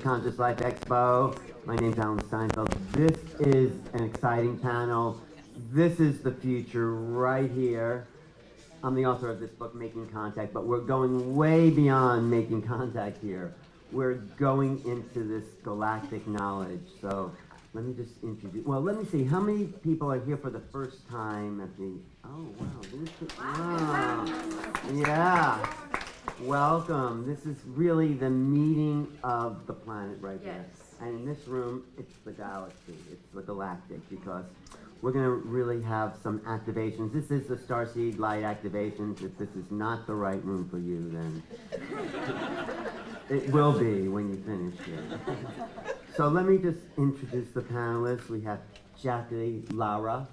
Conscious Life Expo. My name's Alan Steinfeld. This is an exciting panel. This is the future right here. I'm the author of this book, Making Contact, but we're going way beyond making contact here. We're going into this galactic knowledge. So let me just introduce, well, let me see, how many people are here for the first time at the, oh, wow. Yeah. Welcome. This is really the meeting of the planet right here. And in this room, it's the galaxy, it's the galactic, because we're going to really have some activations. This is the Starseed light activations. If this is not the right room for you, then it will be when you finish here. So let me just introduce the panelists. We have Jackie Lara,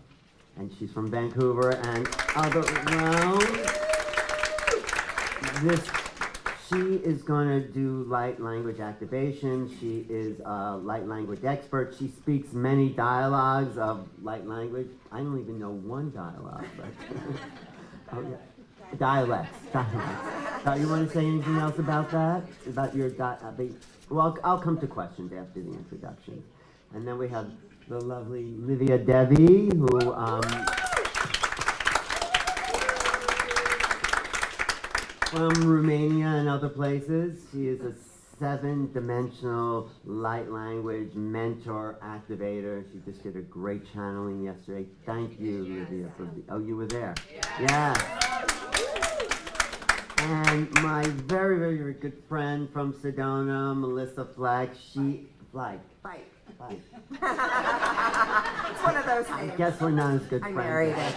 and she's from Vancouver, and other round. She is going to do light language activation. She is a light language expert. She speaks many dialogues of light language. I don't even know one dialogue, but oh, yeah. Dialects. You want to say anything else about that? About your well, I'll come to questions after the introduction. And then we have the lovely Livia Devi, who from Romania and other places. She is a 7-dimensional light language mentor activator. She just did a great channeling yesterday. Thank you, Livia. Oh, you were there? Yeah. And my very, very, very good friend from Sedona, Melissa Fleck. It's one of those names. I guess we're not as good friends. I married it.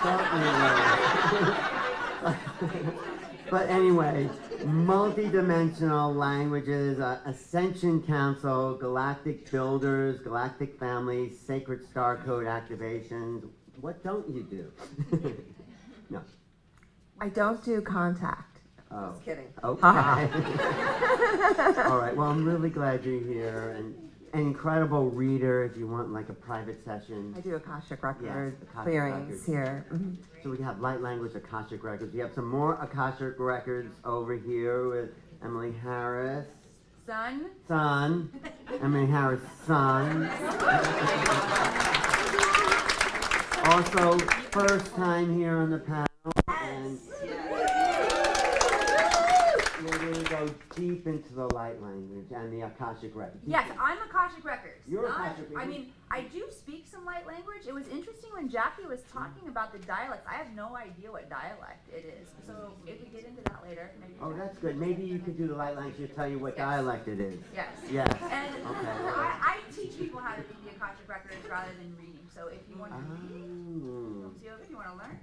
But anyway, multi-dimensional languages, Ascension Council, galactic builders, galactic families, sacred star code activations. What don't you do? No. I don't do contact. Oh. Just kidding. Okay. All right. Well, I'm really glad you're here, and an incredible reader if you want like a private session. I do Akashic record Akashic clearings records. here. Mm-hmm. So we have light language Akashic records. We have some more Akashic records over here with Emily Harris. Son. Emily Harris' son. Also, first time here on the panel. And we're going to go deep into the light language and the Akashic records. Yes, I'm Akashic Records. You're Akashic Records? I mean, I do speak some light language. It was interesting when Jackie was talking about the dialects. I have no idea what dialect it is. So if we get into that later, maybe. Oh, that's good. Maybe you could do the light language and tell you what dialect it is. Yes. Yes. And okay. I teach people how to read the Akashic Records rather than reading. So if you want to read, if you want to learn.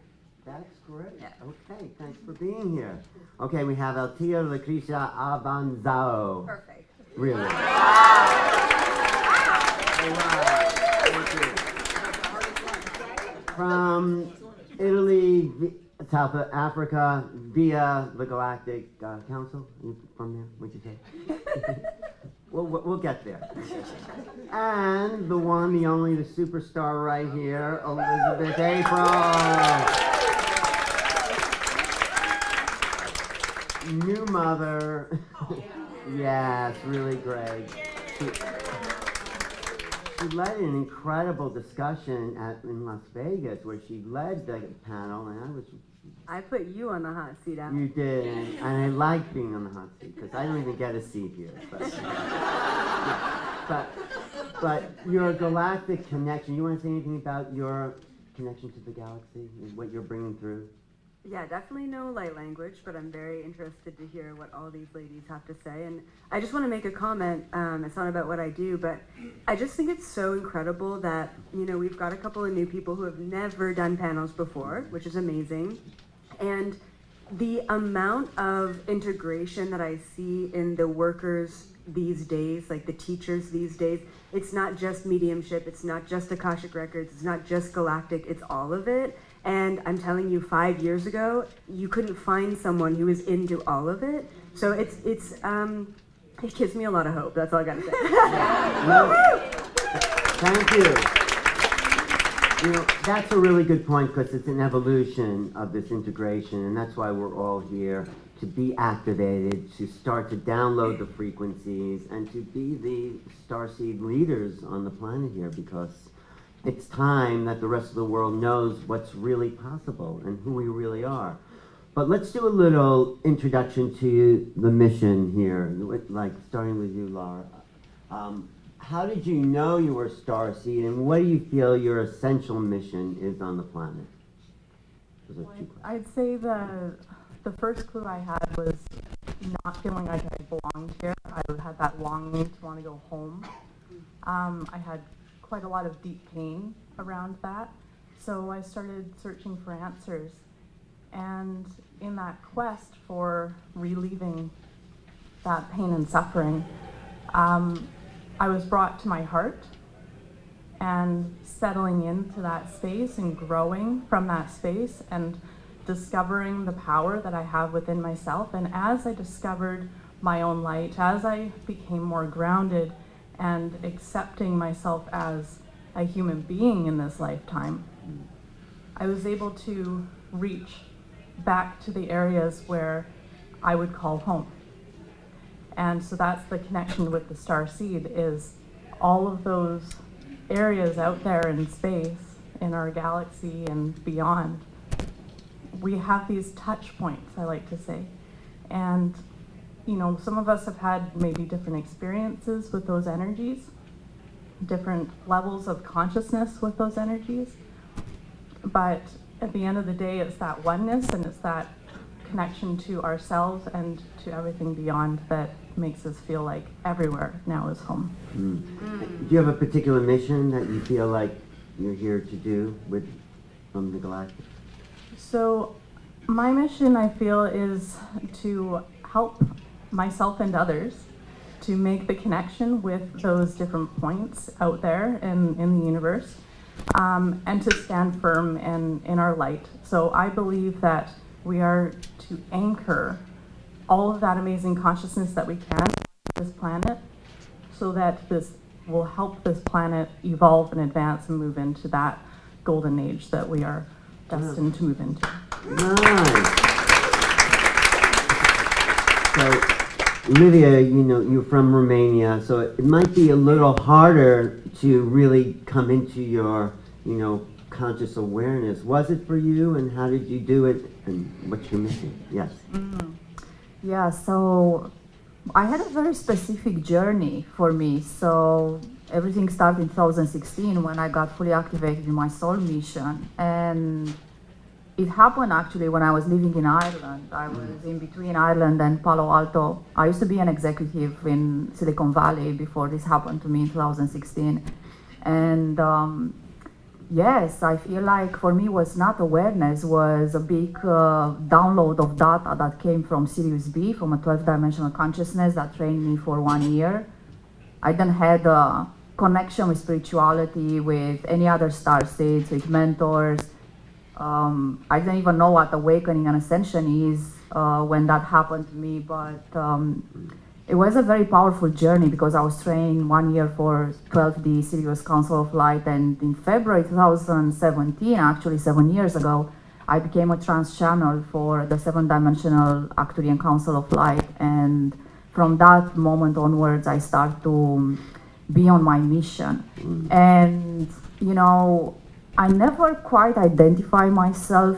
That's great. Yeah. Okay, thanks for being here. Okay, we have El Tio Lucrecia Avanzao. Perfect. Really? Wow. Thank you. From Italy, South Africa, via the Galactic Council. Are you from there? What'd you say? We'll get there. And the one, the only, the superstar right here, Elizabeth April. New mother. Yes, really great. She led an incredible discussion in Las Vegas where she led the panel, and I put you on the hot seat, Al. You did, and I like being on the hot seat because I don't even get a seat here. But your galactic connection, you want to say anything about your connection to the galaxy and what you're bringing through? Yeah, definitely no light language, but I'm very interested to hear what all these ladies have to say. And I just want to make a comment. It's not about what I do, but I just think it's so incredible that, we've got a couple of new people who have never done panels before, which is amazing. And the amount of integration that I see in the workers these days, like the teachers these days, it's not just mediumship, it's not just Akashic Records, it's not just galactic, it's all of it. And I'm telling you, 5 years ago, you couldn't find someone who was into all of it. So it gives me a lot of hope. That's all I gotta say. Thank you. That's a really good point because it's an evolution of this integration, and that's why we're all here to be activated, to start to download the frequencies, and to be the Starseed leaders on the planet here, because it's time that the rest of the world knows what's really possible and who we really are. But let's do a little introduction to the mission here, like starting with you, Laura. How did you know you were Starseed, and what do you feel your essential mission is on the planet? Those are two questions. I'd say the first clue I had was not feeling like I belonged here. I had that longing to want to go home. I had quite a lot of deep pain around that, so I started searching for answers. And in that quest for relieving that pain and suffering, I was brought to my heart, and settling into that space and growing from that space and discovering the power that I have within myself. And as I discovered my own light, as I became more grounded and accepting myself as a human being in this lifetime, I was able to reach back to the areas where I would call home. And so that's the connection with the Starseed, is all of those areas out there in space, in our galaxy and beyond. We have these touch points, I like to say. And, you know, some of us have had maybe different experiences with those energies, different levels of consciousness with those energies. But at the end of the day, it's that oneness and it's that connection to ourselves and to everything beyond that makes us feel like everywhere now is home. Do you have a particular mission that you feel like you're here to do from the galactic? So my mission, I feel, is to help myself and others to make the connection with those different points out there in the universe, and to stand firm in our light. So I believe that we are to anchor all of that amazing consciousness that we can on this planet, so that this will help this planet evolve and advance and move into that golden age that we are destined to move into. Nice. So, Lydia, you know, you're from Romania, so it might be a little harder to really come into your, you know, conscious awareness. Was it for you, and how did you do it, and what's your mission? Yes. Yeah, so I had a very specific journey for me. So everything started in 2016 when I got fully activated in my soul mission. And it happened actually when I was living in Ireland. I was in between Ireland and Palo Alto. I used to be an executive in Silicon Valley before this happened to me in 2016. And yes, I feel like for me was not awareness, was a big download of data that came from Sirius B, from a 12th dimensional consciousness that trained me for 1 year. I then had a connection with spirituality, with any other starseeds, with mentors. I didn't even know what awakening and ascension is when that happened to me, but it was a very powerful journey because I was trained 1 year for 12D Sirius Council of Light, and in February 2017, actually 7 years ago, I became a trans channel for the 7th-dimensional Arcturian Council of Light, and from that moment onwards, I start to be on my mission. And, you know, I never quite identify myself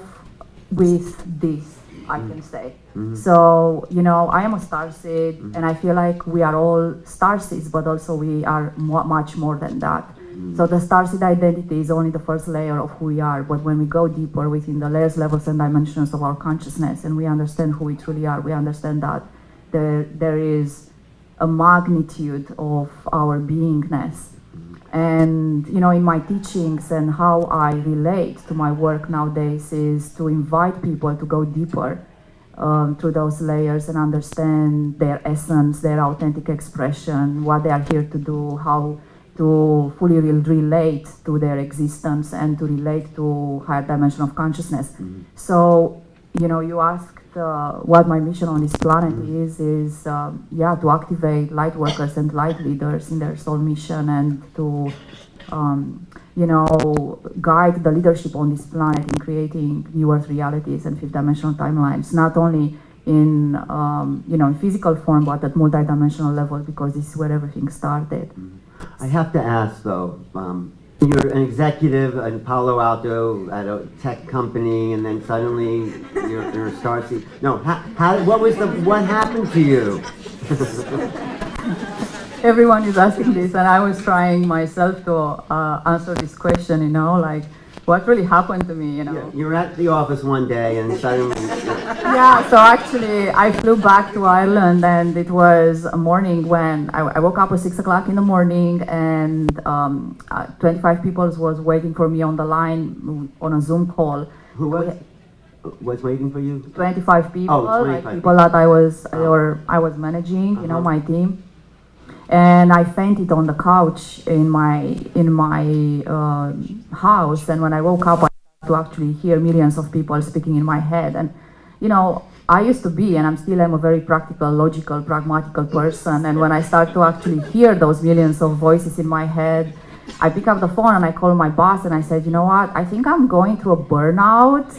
with this, I can say. So, you know, I am a starseed, and I feel like we are all starseeds, but also we are much more than that. So the starseed identity is only the first layer of who we are, but when we go deeper within the layers, levels, and dimensions of our consciousness, and we understand who we truly are, we understand that there is a magnitude of our beingness. And, you know, in my teachings and how I relate to my work nowadays is to invite people to go deeper through those layers and understand their essence, their authentic expression, what they are here to do, how to fully relate to their existence and to relate to higher dimension of consciousness. So, you know, you asked what my mission on this planet is yeah, to activate light workers and light leaders in their soul mission, and to you know, guide the leadership on this planet in creating new earth realities and fifth dimensional timelines, not only in in physical form, but at multidimensional level, because this is where everything started. I have to ask though, you're an executive in Palo Alto at a tech company, and then suddenly you're a Starseed. No, what happened to you? Everyone is asking this, and I was trying myself to answer this question, like, what really happened to me, Yeah, you were at the office one day, and suddenly... Yeah, so actually, I flew back to Ireland, and it was a morning when I woke up at 6 o'clock in the morning, and 25 people was waiting for me on the line on a Zoom call. Who was waiting for you? 25 people, Oh, 25 like people that I was managing, my team. And I fainted on the couch in my house. And when I woke up, I started to actually hear millions of people speaking in my head. And I used to be, and I'm still am, a very practical, logical, pragmatical person. And when I start to actually hear those millions of voices in my head, I pick up the phone and I call my boss and I said, you know what? I think I'm going through a burnout.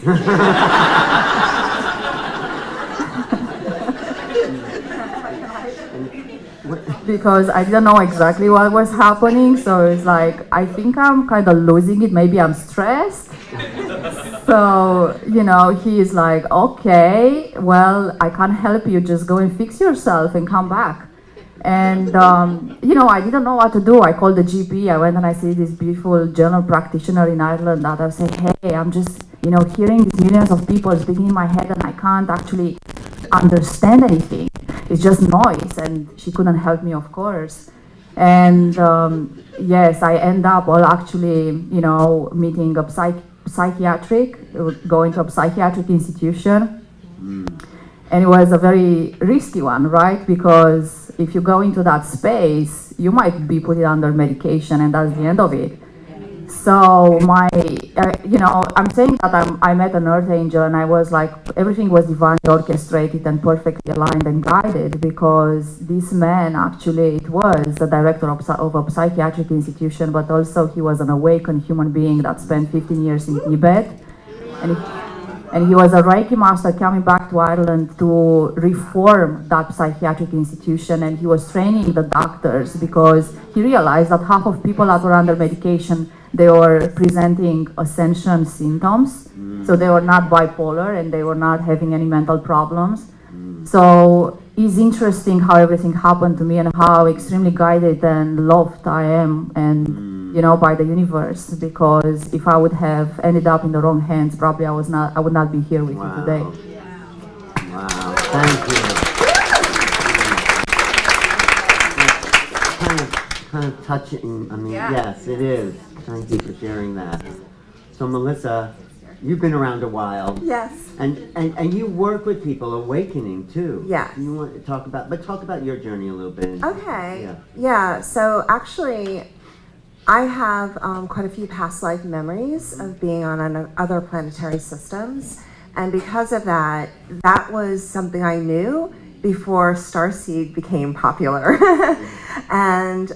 Because I didn't know exactly what was happening, so it's like, I think I'm kind of losing it, maybe I'm stressed. So, he's like, okay, well, I can't help you, just go and fix yourself and come back. And, I didn't know what to do. I called the GP, I went and I see this beautiful general practitioner in Ireland that I said, hey, I'm just, hearing these millions of people speaking in my head and I can't actually understand anything. It's just noise, and she couldn't help me, of course. And yes, I end up actually, meeting a going to a psychiatric institution. And it was a very risky one, right? Because if you go into that space, you might be put under medication, and that's the end of it. So I'm saying that I met an earth angel, and I was like, everything was divinely orchestrated and perfectly aligned and guided, because this man actually, it was the director of a psychiatric institution, but also he was an awakened human being that spent 15 years in Tibet. And he was a Reiki master coming back to Ireland to reform that psychiatric institution, and he was training the doctors because he realized that half of people that were under medication, they were presenting ascension symptoms. So they were not bipolar and they were not having any mental problems. So it's interesting how everything happened to me and how extremely guided and loved I am, and by the universe, because if I would have ended up in the wrong hands, probably I would not be here with you today. Wow, thank you. Kind of touching. I mean, yes, it is. Thank you for sharing that. So Melissa, you've been around a while. Yes. And you work with people awakening too. Yeah. You want to talk about your journey a little bit. Okay. Yeah. So actually, I have quite a few past life memories of being on other planetary systems, and because of that, that was something I knew before Starseed became popular. And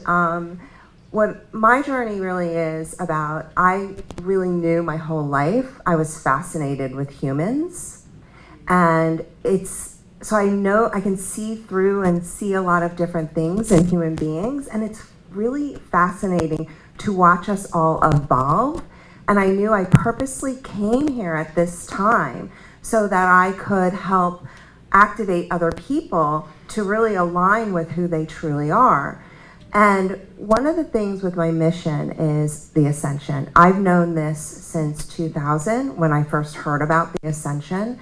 what my journey really is about, I really knew my whole life I was fascinated with humans, and so I know I can see through and see a lot of different things in human beings, and it's really fascinating to watch us all evolve. And I knew I purposely came here at this time so that I could help activate other people to really align with who they truly are. And one of the things with my mission is the ascension. I've known this since 2000 when I first heard about the ascension,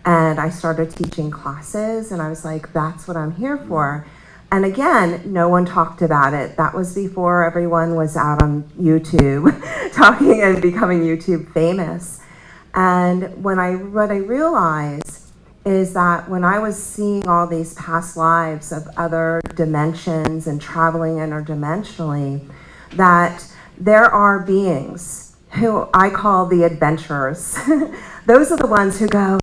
and I started teaching classes, and I was like, that's what I'm here for. And again, no one talked about it. That was before everyone was out on YouTube talking and becoming YouTube famous. And what I realized is that when I was seeing all these past lives of other dimensions and traveling interdimensionally, that there are beings who I call the adventurers. Those are the ones who go,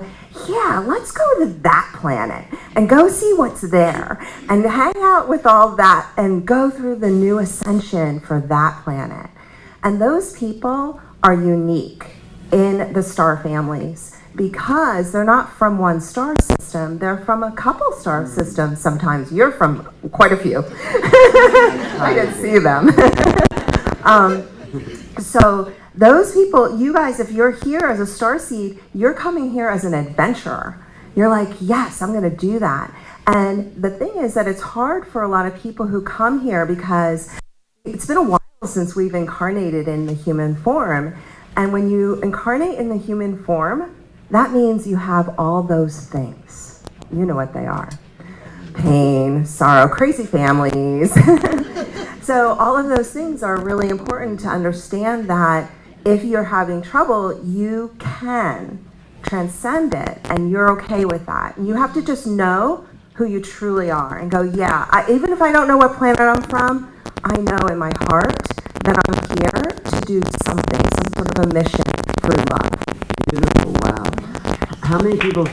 yeah, let's go to that planet and go see what's there and hang out with all that and go through the new ascension for that planet. And those people are unique in the star families because they're not from one star system. system. They're from a couple star systems sometimes. You're from quite a few. I didn't see them. So those people, you guys, if you're here as a starseed, you're coming here as an adventurer. You're like, yes, I'm going to do that. And the thing is that it's hard for a lot of people who come here because it's been a while since we've incarnated in the human form. And when you incarnate in the human form, that means you have all those things. You know what they are. Pain, sorrow, crazy families. So all of those things are really important to understand that if you're having trouble, you can transcend it and you're okay with that. And you have to just know who you truly are and go, yeah, even if I don't know what planet I'm from, I know in my heart that I'm here to do something, some sort of a mission through love. Beautiful, wow. How many people...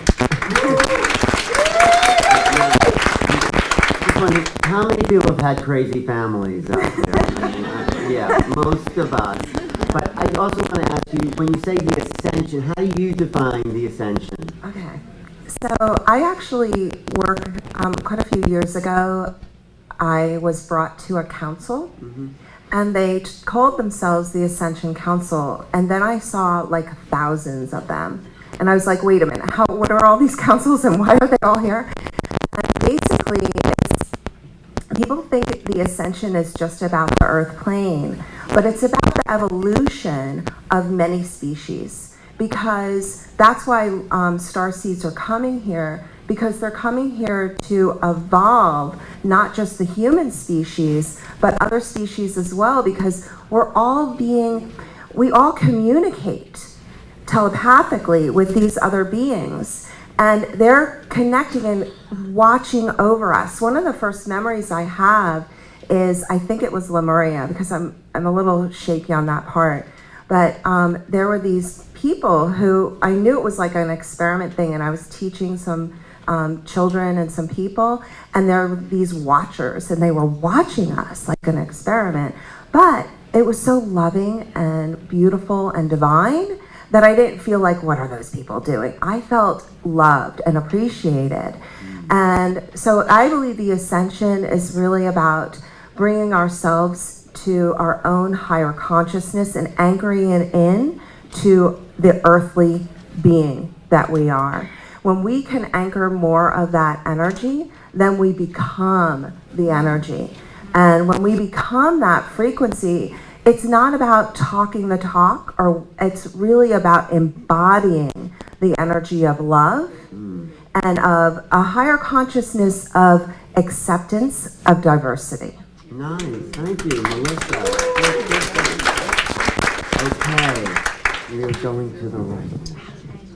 How many people have had crazy families out there? Yeah, most of us. But I also want to ask you, when you say the ascension, how do you define the ascension? Okay. So I actually work, quite a few years ago, I was brought to a council, and they called themselves the Ascension Council, and then I saw like thousands of them. And I was like, wait a minute, what are all these councils and why are they all here? And basically, people think the ascension is just about the earth plane, but it's about the evolution of many species, because that's why starseeds are coming here, because they're coming here to evolve not just the human species, but other species as well, because we all communicate telepathically with these other beings. And they're connecting and watching over us. One of the first memories I have is, I think it was Lemuria, because I'm a little shaky on that part. But there were these people who, I knew it was like an experiment thing, and I was teaching some children and some people, and there were these watchers, and they were watching us like an experiment. But it was so loving and beautiful and divine that I didn't feel like, what are those people doing? I felt loved and appreciated. And so I believe the ascension is really about bringing ourselves to our own higher consciousness and anchoring it in to the earthly being that we are. When we can anchor more of that energy, then we become the energy. And when we become that frequency, it's not about talking the talk, or it's really about embodying the energy of love and of a higher consciousness of acceptance of diversity. Nice, thank you, Melissa. Okay, we are going to the right.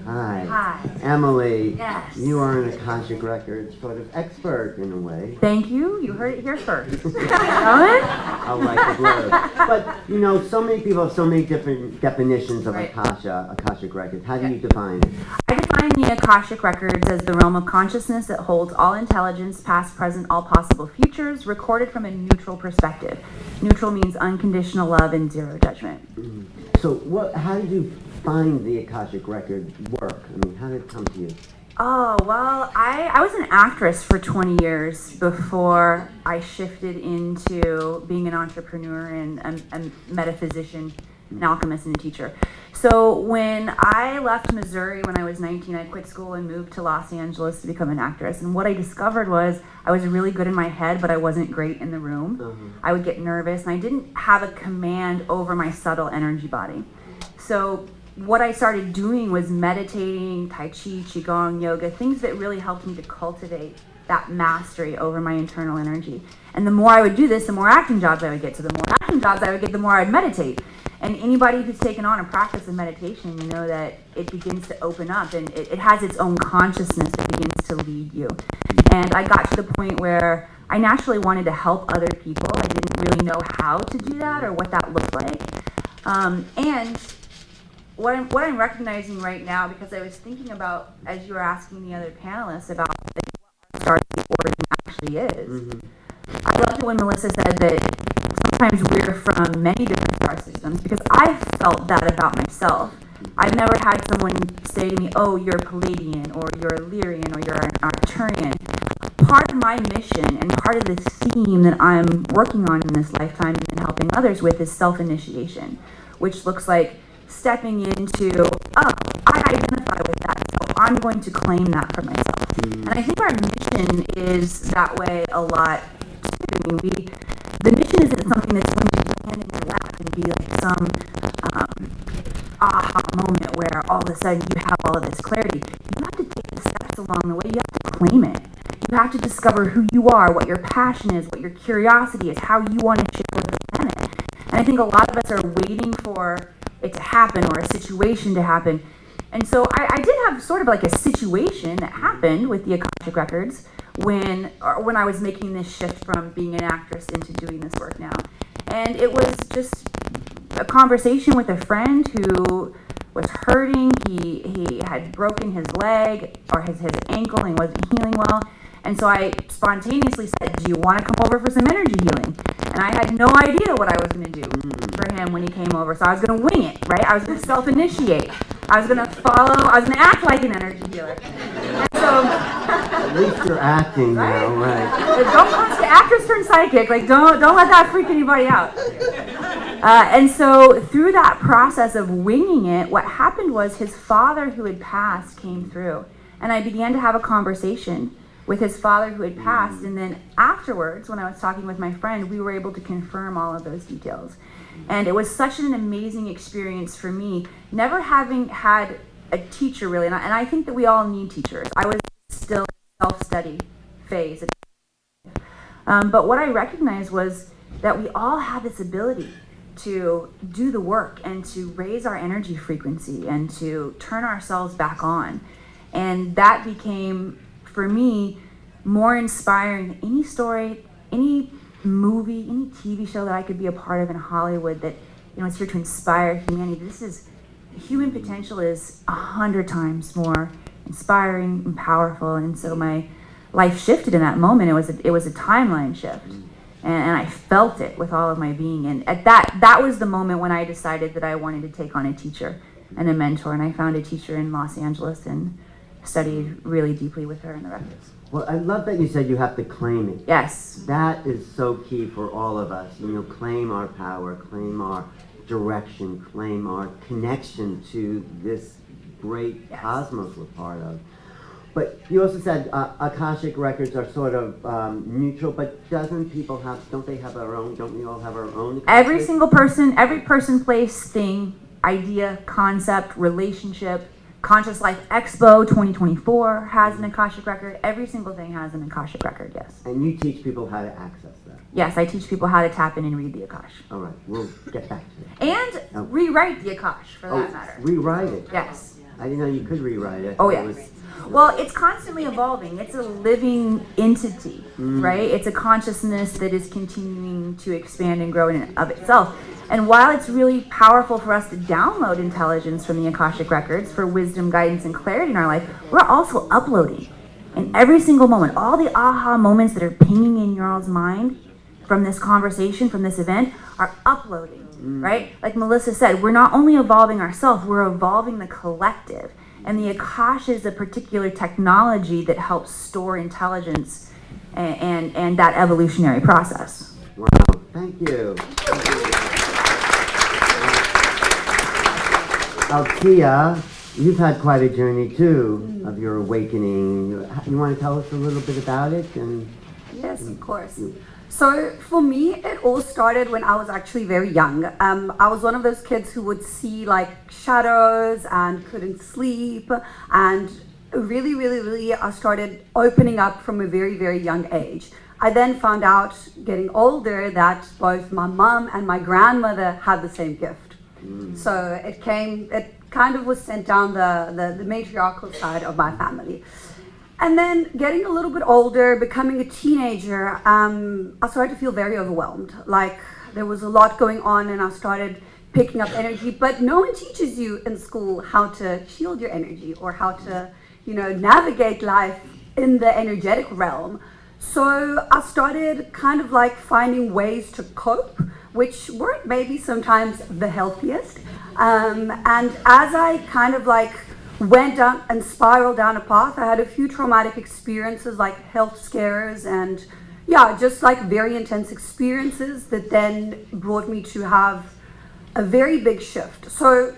Hi. Hi. Emily. Yes. You are an Akashic Records sort of expert in a way. Thank you. You heard it here first. I like the blurb. But, you know, so many people have so many different definitions of Right. Akashic Records. How do you define it? I define the Akashic Records as the realm of consciousness that holds all intelligence, past, present, all possible futures, recorded from a neutral perspective. Neutral means unconditional love and zero judgment. So how did you find the Akashic Record work? I mean, how did it come to you? Oh, well, I was an actress for 20 years before I shifted into being an entrepreneur and a metaphysician, an alchemist, and a teacher. So when I left Missouri when I was 19, I quit school and moved to Los Angeles to become an actress. And what I discovered was I was really good in my head, but I wasn't great in the room. I would get nervous, and I didn't have a command over my subtle energy body. So what I started doing was meditating, Tai Chi, Qigong, yoga, things that really helped me to cultivate that mastery over my internal energy. And the more I would do this, the more acting jobs I would get. So the more acting jobs I would get, the more I'd meditate. And anybody who's taken on a practice of meditation, you know that it begins to open up, and it has its own consciousness that begins to lead you. And I got to the point where I naturally wanted to help other people. I didn't really know how to do that or what that looked like. And what I'm recognizing right now, because I was thinking about, as you were asking the other panelists about what Starseed origin actually is. I loved it when Melissa said that sometimes we're from many different star systems, because I felt that about myself. I've never had someone say to me, oh, you're Palladian, or you're Illyrian, or you're an Arcturian. Part of my mission and part of the theme that I'm working on in this lifetime and helping others with is self-initiation, which looks like stepping into, oh, I identify with that, so I'm going to claim that for myself. And I think our mission is that way a lot too. I mean, the mission isn't something that's going to land in your lap and be like some aha moment where all of a sudden you have all of this clarity. You have to take the steps along the way. You have to claim it. You have to discover who you are, what your passion is, what your curiosity is, how you want to share with the planet. And I think a lot of us are waiting for it to happen or a situation to happen. And so I did have sort of like a situation that happened with the Akashic Records when I was making this shift from being an actress into doing this work now. And it was just a conversation with a friend who was hurting. He had broken his leg or his ankle and wasn't healing well. And so I spontaneously said, do you want to come over for some energy healing? And I had no idea what I was going to do for him when he came over. So I was going to wing it, right? I was going to self-initiate. I was going to act like an energy healer. And so, At least you're acting now, right? Don't watch the actress turn psychic. Like, don't let that freak anybody out. And so through that process of winging it, what happened was his father who had passed came through. And I began to have a conversation with his father who had passed, and then afterwards, when I was talking with my friend, we were able to confirm all of those details. And it was such an amazing experience for me, never having had a teacher really, and I think that we all need teachers. I was still in a self-study phase. But what I recognized was that we all have this ability to do the work and to raise our energy frequency and to turn ourselves back on. And that became, for me, more inspiring than any story, any movie, any TV show that I could be a part of in Hollywood that, you know, it's here to inspire humanity. Human potential is 100 times more inspiring and powerful. And so my life shifted in that moment. It was a timeline shift. And I felt it with all of my being. And at that was the moment when I decided that I wanted to take on a teacher and a mentor. And I found a teacher in Los Angeles and studied really deeply with her in the records. Well, I love that you said you have to claim it. Yes. That is so key for all of us. You know, claim our power, claim our direction, claim our connection to this great cosmos we're part of. But you also said Akashic Records are sort of neutral, but don't we all have our own? Every single person, every person, place, thing, idea, concept, relationship, Conscious Life Expo 2024 has an Akashic Record. Every single thing has an Akashic Record, yes. And you teach people how to access that. Yes, I teach people how to tap in and read the Akash. All right, we'll get back to that. And rewrite the Akash, for that matter. Rewrite it? Yes. I didn't know you could rewrite it. Oh, yes. Well, it's constantly evolving. It's a living entity, right? It's a consciousness that is continuing to expand and grow in and of itself. And while it's really powerful for us to download intelligence from the Akashic Records for wisdom, guidance, and clarity in our life, we're also uploading. In every single moment, all the aha moments that are pinging in your all's mind from this conversation, from this event, are uploading, right? Like Melissa said, we're not only evolving ourselves, we're evolving the collective. And the Akash is a particular technology that helps store intelligence and that evolutionary process. Wow, thank you. Althea, you've had quite a journey too of your awakening. You want to tell us a little bit about it? Yes, of course. So for me, it all started when I was actually very young. I was one of those kids who would see like shadows and couldn't sleep, and really I started opening up from a very, very young age. I then found out, getting older, that both my mom and my grandmother had the same gift. So it kind of was sent down the matriarchal side of my family. And then getting a little bit older, becoming a teenager, I started to feel very overwhelmed. Like there was a lot going on and I started picking up energy, but no one teaches you in school how to shield your energy or how to, navigate life in the energetic realm. So I started kind of like finding ways to cope which weren't maybe sometimes the healthiest. And as I kind of like went down and spiraled down a path, I had a few traumatic experiences like health scares and yeah, just like very intense experiences that then brought me to have a very big shift. So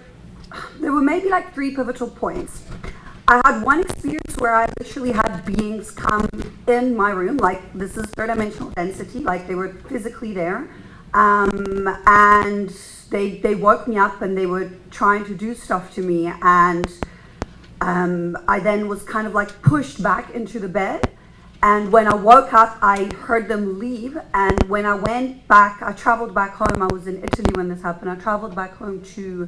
there were maybe like 3 pivotal points. I had one experience where I literally had beings come in my room, like this is 3-dimensional density, like they were physically there. And they woke me up and they were trying to do stuff to me. And I then was kind of like pushed back into the bed. And when I woke up, I heard them leave. And when I went back, I traveled back home. I was in Italy when this happened. I traveled back home to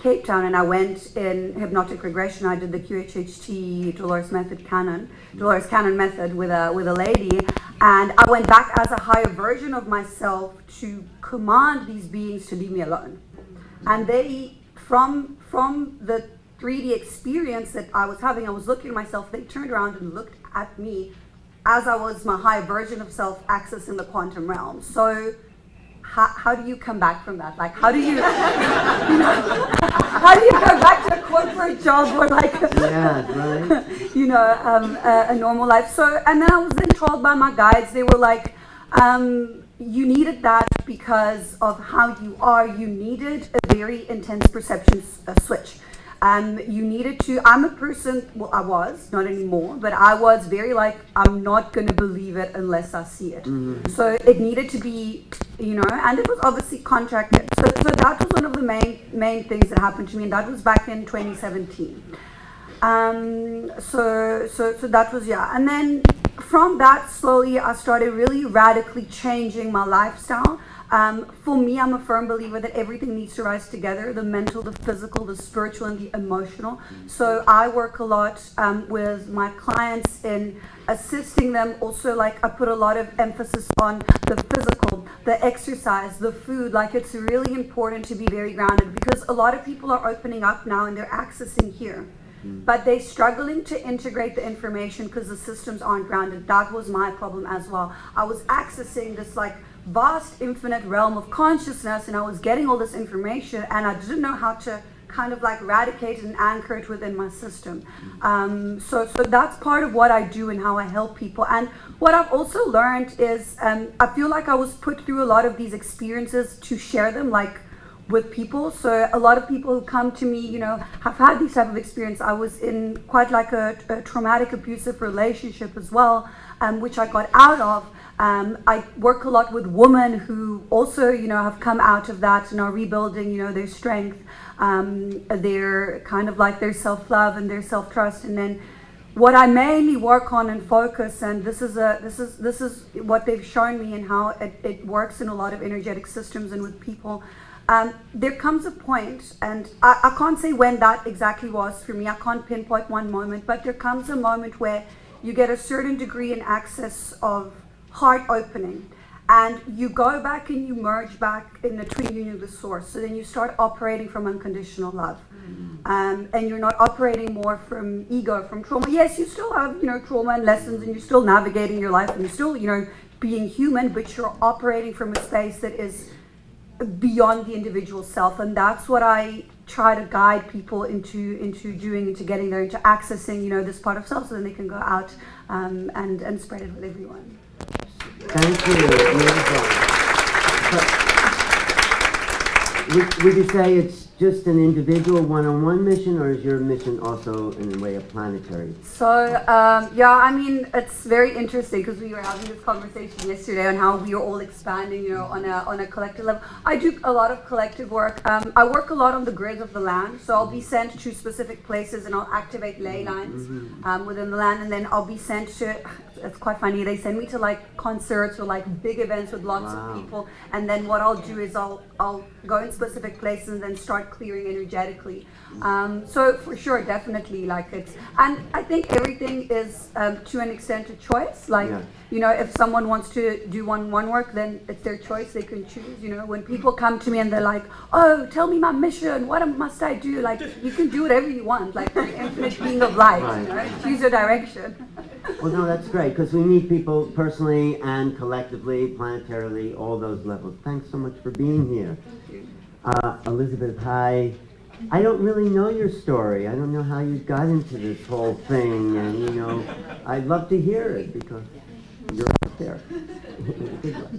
Cape Town, and I went in hypnotic regression. I did the QHHT Dolores Cannon method with a lady, and I went back as a higher version of myself to command these beings to leave me alone. And they, from the 3D experience that I was having, I was looking at myself. They turned around and looked at me as I was my higher version of self accessing the quantum realm. So how do you come back from that? Like, how do you, how do you go back to a corporate job or like, a normal life? So, and then I was then told by my guides, they were like, you needed that because of how you are. You needed a very intense perception switch. You needed to, I'm a person, well, I was, not anymore, but I was very like, I'm not going to believe it unless I see it. So it needed to be, and it was obviously contracted. So that was one of the main things that happened to me, and that was back in 2017. So that was, yeah. And then from that, slowly, I started really radically changing my lifestyle. For me, I'm a firm believer that everything needs to rise together, the mental, the physical, the spiritual, and the emotional. So I work a lot with my clients in assisting them. Also, like I put a lot of emphasis on the physical, the exercise, the food. Like it's really important to be very grounded because a lot of people are opening up now and they're accessing here. But they're struggling to integrate the information because the systems aren't grounded. That was my problem as well. I was accessing this like vast infinite realm of consciousness and I was getting all this information and I didn't know how to kind of like eradicate and anchor it within my system. So that's part of what I do and how I help people. And what I've also learned is I feel like I was put through a lot of these experiences to share them like with people. So a lot of people who come to me, have had these type of experience. I was in quite like a traumatic abusive relationship as well, which I got out of. I work a lot with women who also, have come out of that and are rebuilding, their strength, their kind of like their self-love and their self-trust. And then what I mainly work on and focus, and this is what they've shown me and how it works in a lot of energetic systems and with people. There comes a point, and I can't say when that exactly was for me. I can't pinpoint one moment, but there comes a moment where you get a certain degree in access of heart opening, and you go back and you merge back in the twin union with source. So then you start operating from unconditional love, and you're not operating more from ego, from trauma. Yes, you still have trauma and lessons, and you're still navigating your life, and you're still being human, but you're operating from a space that is beyond the individual self. And that's what I try to guide people into doing, into getting there, into accessing this part of self, so then they can go out and spread it with everyone. Thank you. Beautiful. Would you say it's just an individual one-on-one mission, or is your mission also in a way a planetary? So yeah, I mean, it's very interesting because we were having this conversation yesterday on how we are all expanding, on a collective level. I do a lot of collective work. I work a lot on the grid of the land, so I'll be sent to specific places and I'll activate ley lines within the land, and then I'll be sent to. It's quite funny. They send me to like concerts or like big events with lots of people, and then what I'll do is I'll go in specific places and then start clearing energetically. So for sure, definitely, like it's, and I think everything is to an extent a choice. Like if someone wants to do one work, then it's their choice. They can choose. When people come to me and they're like, "Oh, tell me my mission. What must I do?" Like you can do whatever you want. Like the infinite being of light. Choose your direction. Well, no, that's great, because we need people personally and collectively, planetarily, all those levels. Thanks so much for being here. Elizabeth, hi. I don't really know your story. I don't know how you got into this whole thing, and, you know, I'd love to hear it, because you're out there.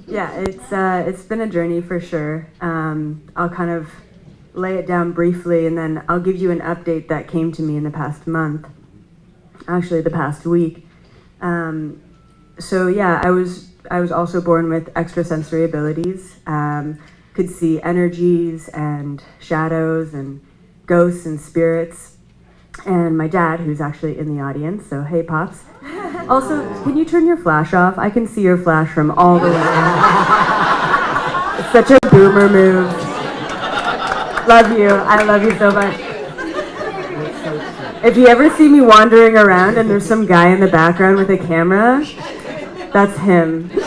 Yeah, it's been a journey for sure. I'll kind of lay it down briefly, and then I'll give you an update that came to me in the past month, actually the past week. So yeah, I was also born with extrasensory abilities. Could see energies and shadows and ghosts and spirits. And my dad, who's actually in the audience, so hey Pops. Also, can you turn your flash off? I can see your flash from all the way. It's such a boomer move. Love you. I love you so much. If you ever see me wandering around and there's some guy in the background with a camera, that's him. So,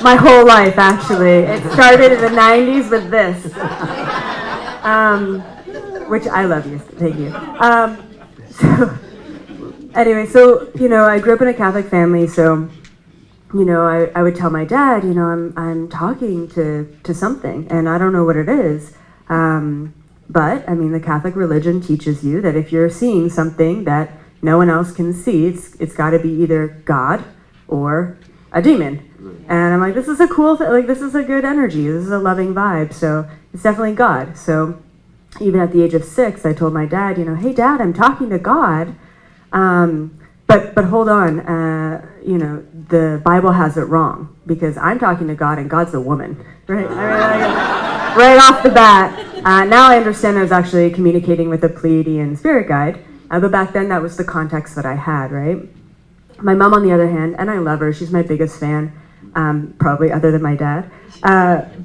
my whole life, actually. It started in the 90s with this. Which I love you. Thank you. Anyway, so, you know, I grew up in a Catholic family, so, you know, I would tell my dad, you know, I'm talking to something, and I don't know what it is. But, I mean, the Catholic religion teaches you that if you're seeing something that no one else can see, it's got to be either God or a demon. And I'm like, this is a cool thing, like, this is a good energy, this is a loving vibe, so it's definitely God. So, even at the age of 6, I told my dad, you know, hey Dad, I'm talking to God. But hold on, you know, the Bible has it wrong, because I'm talking to God and God's a woman, right? I mean, like, right off the bat. Now I understand I was actually communicating with a Pleiadian spirit guide, but back then that was the context that I had, right? My mom, on the other hand, and I love her, she's my biggest fan, probably other than my dad,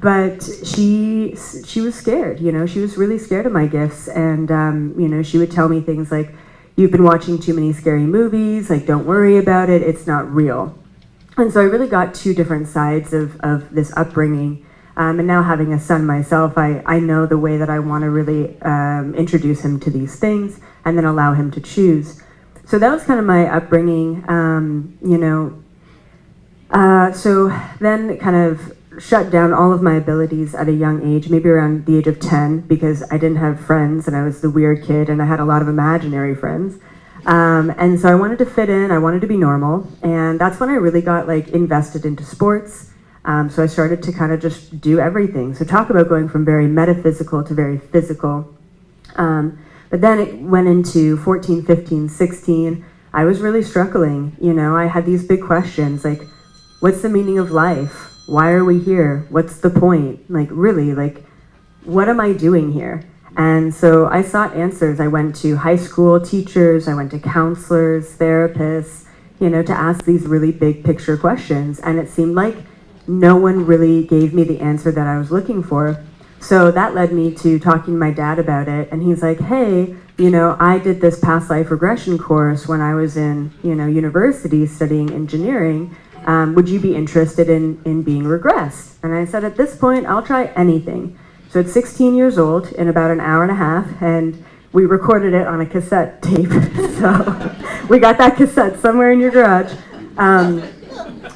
but she was scared, you know, she was really scared of my gifts, and, you know, she would tell me things like, you've been watching too many scary movies, like, don't worry about it, it's not real. And so I really got two different sides of this upbringing. And now having a son myself, I know the way that I want to really introduce him to these things and then allow him to choose. So that was kind of my upbringing, you know. So then kind of shut down all of my abilities at a young age, maybe around the age of 10, because I didn't have friends and I was the weird kid and I had a lot of imaginary friends. And so I wanted to fit in, I wanted to be normal, and that's when I really got like invested into sports. So I started to kind of just do everything. So talk about going from very metaphysical to very physical. But then it went into 14, 15, 16. I was really struggling. You know, I had these big questions like, what's the meaning of life? Why are we here? What's the point? Like, really, like, what am I doing here? And so I sought answers. I went to high school teachers, I went to counselors, therapists, you know, to ask these really big picture questions. And it seemed like no one really gave me the answer that I was looking for. So that led me to talking to my dad about it. And he's like, hey, you know, I did this past life regression course when I was in, you know, university studying engineering. Would you be interested in being regressed? And I said, at this point, I'll try anything. So at 16 years old, in about an hour and a half, and we recorded it on a cassette tape. So we got that cassette somewhere in your garage.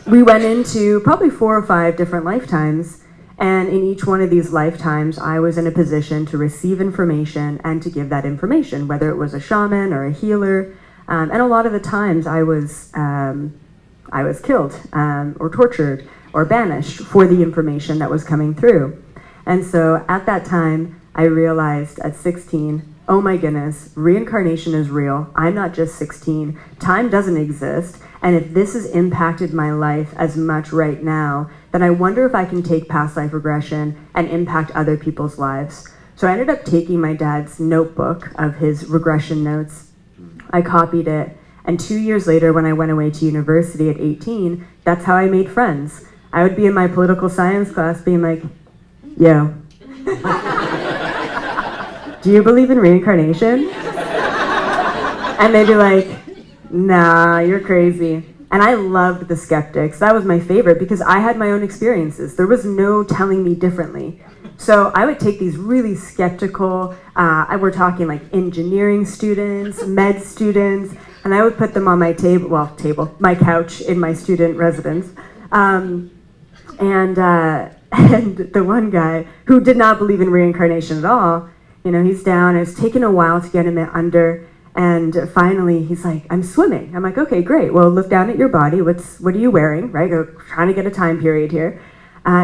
We went into probably 4 or 5 different lifetimes, and in each one of these lifetimes, I was in a position to receive information and to give that information, whether it was a shaman or a healer. And a lot of the times I was killed or tortured or banished for the information that was coming through. And so at that time, I realized at 16, oh my goodness, reincarnation is real. I'm not just 16. Time doesn't exist. And if this has impacted my life as much right now, then I wonder if I can take past life regression and impact other people's lives. So I ended up taking my dad's notebook of his regression notes. I copied it. And 2 years later, when I went away to university at 18, that's how I made friends. I would be in my political science class being like, yo, do you believe in reincarnation? And they'd be like, nah, you're crazy. And I loved the skeptics. That was my favorite because I had my own experiences. There was no telling me differently. So I would take these really skeptical, we're talking like engineering students, med students, and I would put them on my my couch in my student residence. And the one guy who did not believe in reincarnation at all, he's down. It's taken a while to get him under, and finally he's like, "I'm swimming." I'm like, "Okay, great. Well, look down at your body. What are you wearing?" Right? Trying to get a time period here.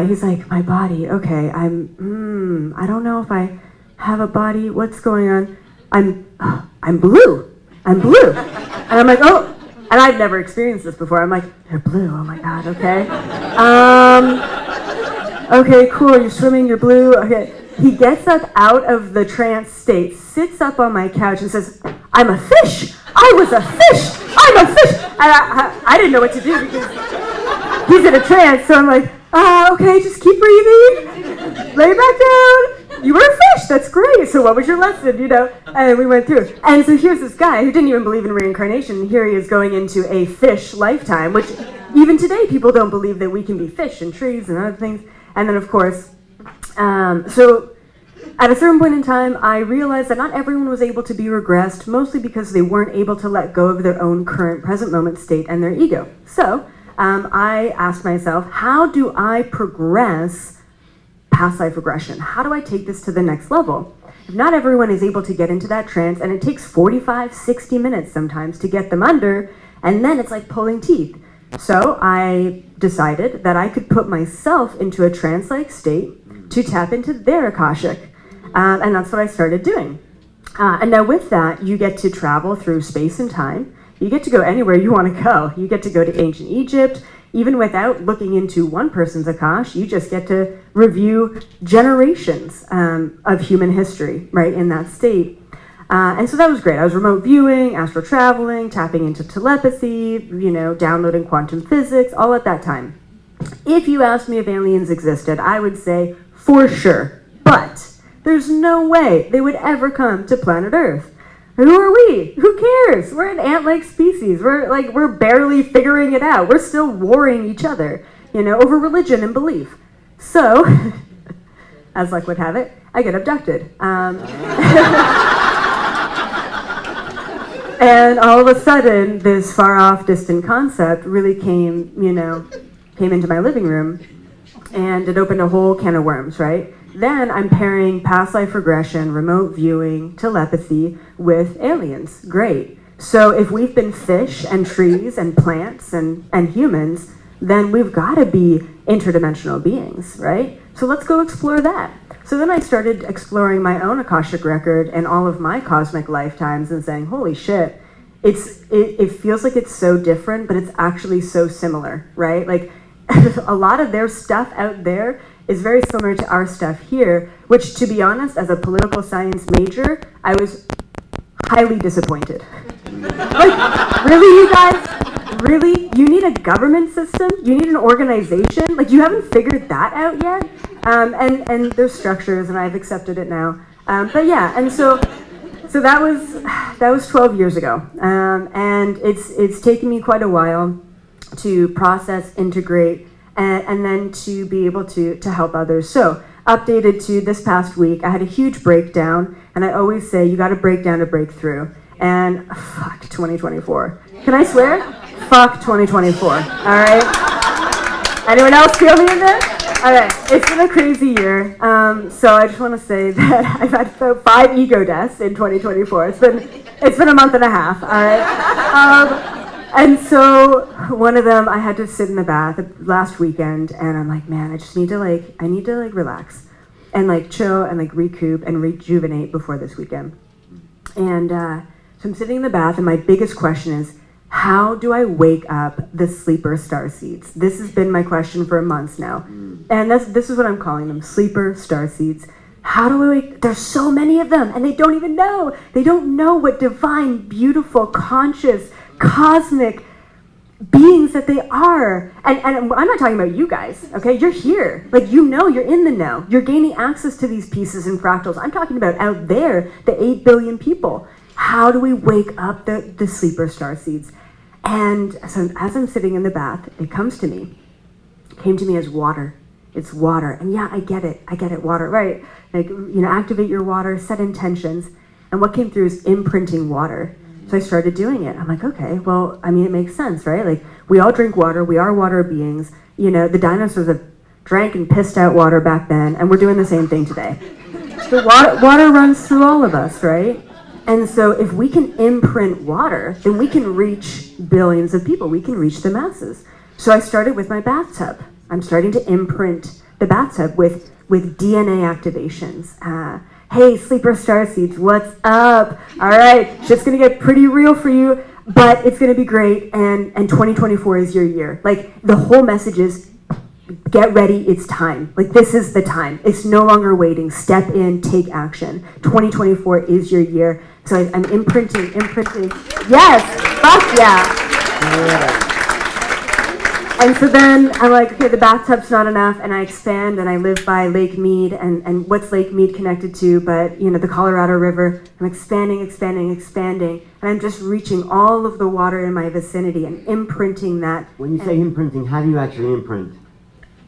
He's like, "My body. Okay, I don't know if I have a body. What's going on? I'm blue. I'm blue." And I'm like, "Oh," and I've never experienced this before. I'm like, "You're blue. Oh my God. Okay. Okay, cool. You're swimming. You're blue. Okay." He gets up out of the trance state, sits up on my couch, and says, "I'm a fish. I was a fish. I'm a fish." And I didn't know what to do because he's in a trance. So I'm like, "Okay, just keep breathing. Lay back down. You were a fish. That's great. So what was your lesson?" And we went through. And so here's this guy who didn't even believe in reincarnation. Here he is going into a fish lifetime, which even today people don't believe that we can be fish and trees and other things. And then of course, so at a certain point in time, I realized that not everyone was able to be regressed, mostly because they weren't able to let go of their own current present moment state and their ego. So I asked myself, how do I progress past life regression? How do I take this to the next level? If not everyone is able to get into that trance, and it takes 45, 60 minutes sometimes to get them under, and then it's like pulling teeth. So I decided that I could put myself into a trance-like state to tap into their Akashic. And that's what I started doing. And now with that, you get to travel through space and time. You get to go anywhere you want to go. You get to go to ancient Egypt. Even without looking into one person's Akash, you just get to review generations of human history, right, in that state. And so that was great. I was remote viewing, astral traveling, tapping into telepathy, downloading quantum physics, all at that time. If you asked me if aliens existed, I would say for sure. But there's no way they would ever come to planet Earth. Who are we? Who cares? We're an ant-like species. We're barely figuring it out. We're still warring each other, over religion and belief. So, as luck would have it, I get abducted. And all of a sudden, this far-off, distant concept really came into my living room, and it opened a whole can of worms, right? Then I'm pairing past life regression, remote viewing, telepathy with aliens. Great. So if we've been fish and trees and plants and humans, then we've got to be interdimensional beings, right? So let's go explore that. So then I started exploring my own Akashic record and all of my cosmic lifetimes and saying, holy shit, it feels like it's so different, but it's actually so similar, right? Like a lot of their stuff out there is very similar to our stuff here, which, to be honest, as a political science major, I was highly disappointed. Like, really, you guys? Really? You need a government system? You need an organization? Like, you haven't figured that out yet? And there's structures, and I've accepted it now. But yeah, and so that was 12 years ago, and it's taken me quite a while to process, integrate, and then to be able to help others. So, updated to this past week, I had a huge breakdown, and I always say you got to break down to break through. And fuck 2024. Can I swear? Fuck 2024. All right. Anyone else feel me in this? All right. It's been a crazy year. So I just want to say that I've had 5 ego deaths in 2024. It's been a month and a half. All right. And so one of them, I had to sit in the bath last weekend, and I'm like, man, I need to relax and chill and recoup and rejuvenate before this weekend. And so I'm sitting in the bath, and my biggest question is, how do I wake up the sleeper starseeds? This has been my question for months now. And this is what I'm calling them, sleeper starseeds. How do I wake? There's so many of them, and they don't even know. They don't know what divine, beautiful, conscious, cosmic beings that they are. And I'm not talking about you guys, okay? You're here. You're in the know. You're gaining access to these pieces and fractals. I'm talking about out there, the 8 billion people. How do we wake up the sleeper starseeds? And so as I'm sitting in the bath, it came to me as water. It's water. And yeah, I get it, water, right? Activate your water, set intentions. And what came through is imprinting water. So I started doing it. I'm like, okay, well, I mean, it makes sense, right? Like, we all drink water. We are water beings. You know, the dinosaurs have drank and pissed out water back then, and we're doing the same thing today. The water runs through all of us, right? And so if we can imprint water, then we can reach billions of people. We can reach the masses. So I started with my bathtub. I'm starting to imprint the bathtub with DNA activations. Hey, sleeper starseeds, what's up? All right, shit's gonna get pretty real for you, but it's gonna be great, and 2024 is your year. Like, the whole message is, get ready, it's time. Like, this is the time. It's no longer waiting. Step in, take action. 2024 is your year. So I'm imprinting. Yes, fuck yeah. And so then I'm like, okay, the bathtub's not enough, and I expand, and I live by Lake Mead, and what's Lake Mead connected to but, you know, the Colorado River. I'm expanding, and I'm just reaching all of the water in my vicinity and imprinting that. When you say imprinting, how do you actually imprint?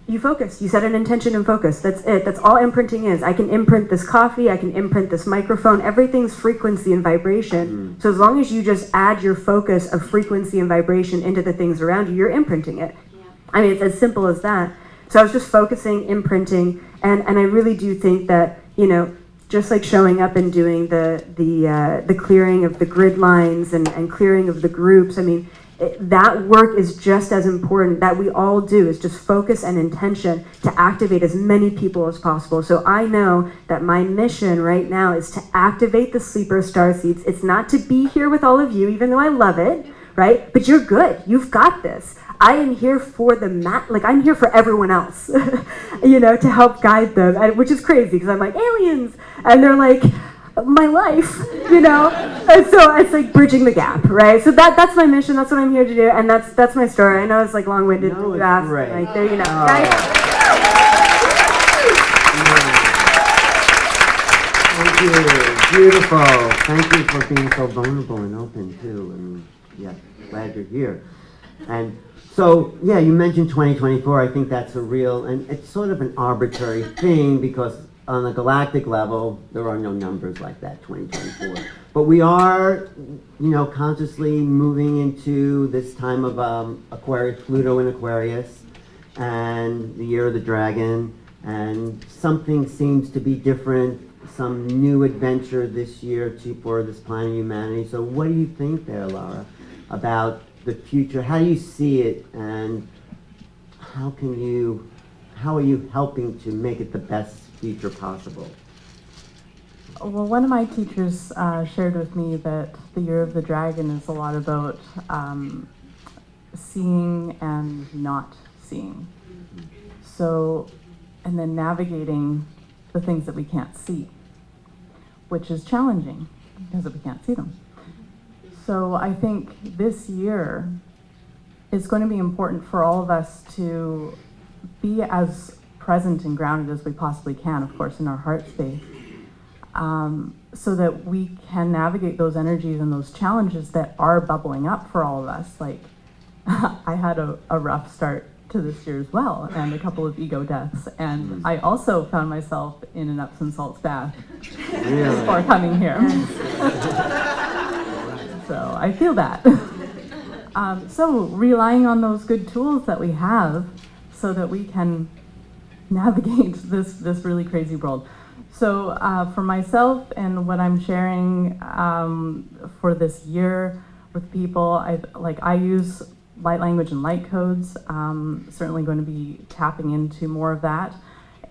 You focus. You set an intention and focus. That's it. That's all imprinting is. I can imprint this coffee. I can imprint this microphone. Everything's frequency and vibration. So as long as you just add your focus of frequency and vibration into the things around you, you're imprinting it. I mean, it's as simple as that. So I was just focusing, imprinting, and I really do think that, you know, just like showing up and doing the clearing of the grid lines and clearing of the groups, I mean, that work is just as important. That we all do is just focus and intention to activate as many people as possible. So I know that my mission right now is to activate the sleeper starseeds. It's not to be here with all of you, even though I love it, right? But you're good. You've got this. I am here for I'm here for everyone else, you know, to help guide them, which is crazy because I'm like, aliens, and they're like, my life, you know, and so it's like bridging the gap, right? So that's my mission. That's what I'm here to do, and that's my story. I know it's like long-winded. No, it's fast, great. like there, you know. Thank you. Beautiful. Thank you for being so vulnerable and open too. I mean, yeah, glad you're here. And so, yeah, you mentioned 2024. I think that's a real, and it's sort of an arbitrary thing because on a galactic level, there are no numbers like that, 2024. But we are, you know, consciously moving into this time of Aquarius, Pluto in Aquarius, and the year of the dragon, and something seems to be different, some new adventure this year for this planet of humanity. So what do you think there, Laura, about the future? How do you see it, and how are you helping to make it the best future possible? Well, one of my teachers shared with me that the year of the dragon is a lot about seeing and not seeing. So, and then navigating the things that we can't see, which is challenging because we can't see them. So I think this year is going to be important for all of us to be as present and grounded as we possibly can, of course, in our heart space, so that we can navigate those energies and those challenges that are bubbling up for all of us. Like, I had a rough start to this year as well, and a couple of ego deaths, and I also found myself in an Epsom salts bath before coming here. So I feel that. So relying on those good tools that we have so that we can navigate this really crazy world. So for myself and what I'm sharing for this year with people, I use light language and light codes. Certainly going to be tapping into more of that.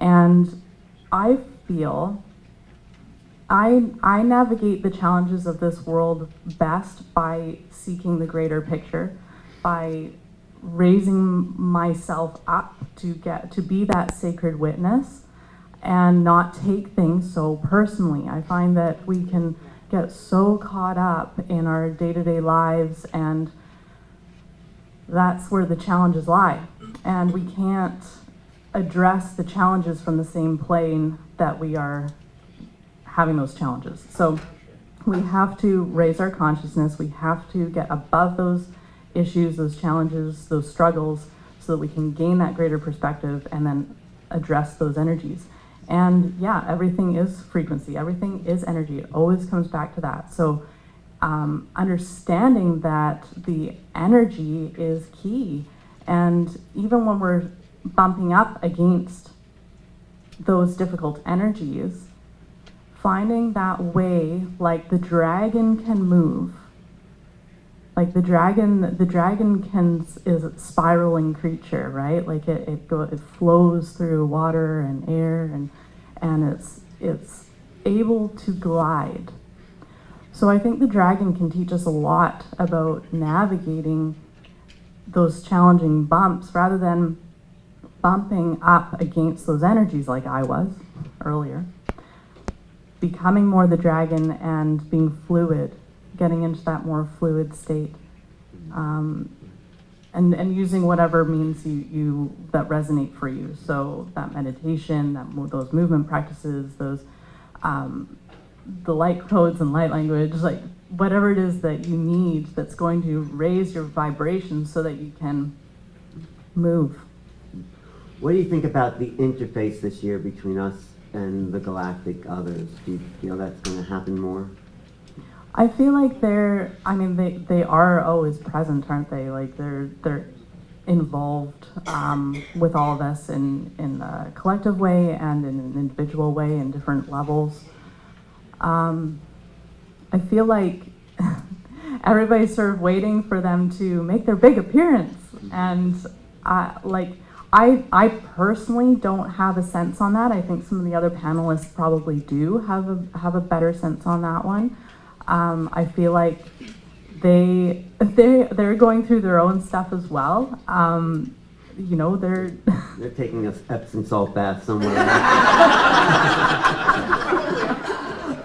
And I feel I navigate the challenges of this world best by seeking the greater picture, by raising myself up to be that sacred witness and not take things so personally. I find that we can get so caught up in our day-to-day lives, and that's where the challenges lie. And we can't address the challenges from the same plane that we are having those challenges. So we have to raise our consciousness. We have to get above those issues, those challenges, those struggles, so that we can gain that greater perspective and then address those energies. And yeah, everything is frequency. Everything is energy. It always comes back to that. So understanding that the energy is key. And even when we're bumping up against those difficult energies, finding that way, like the dragon can move. Like the dragon is a spiraling creature, right? Like it flows through water and air, and it's able to glide. So I think the dragon can teach us a lot about navigating those challenging bumps rather than bumping up against those energies like I was earlier. Becoming more the dragon and being fluid, getting into that more fluid state, and using whatever means you that resonate for you. So that meditation, those movement practices, those the light codes and light language, like whatever it is that you need that's going to raise your vibration so that you can move. What do you think about the interface this year between us and the galactic others? Do you feel that's going to happen more? I feel like they are always present, aren't they? Like they're involved with all of us in a collective way and in an individual way in different levels. I feel like everybody's sort of waiting for them to make their big appearance, and I personally don't have a sense on that. I think some of the other panelists probably do have a better sense on that one. I feel like they're going through their own stuff as well. You know, they're taking a Epsom salt bath somewhere.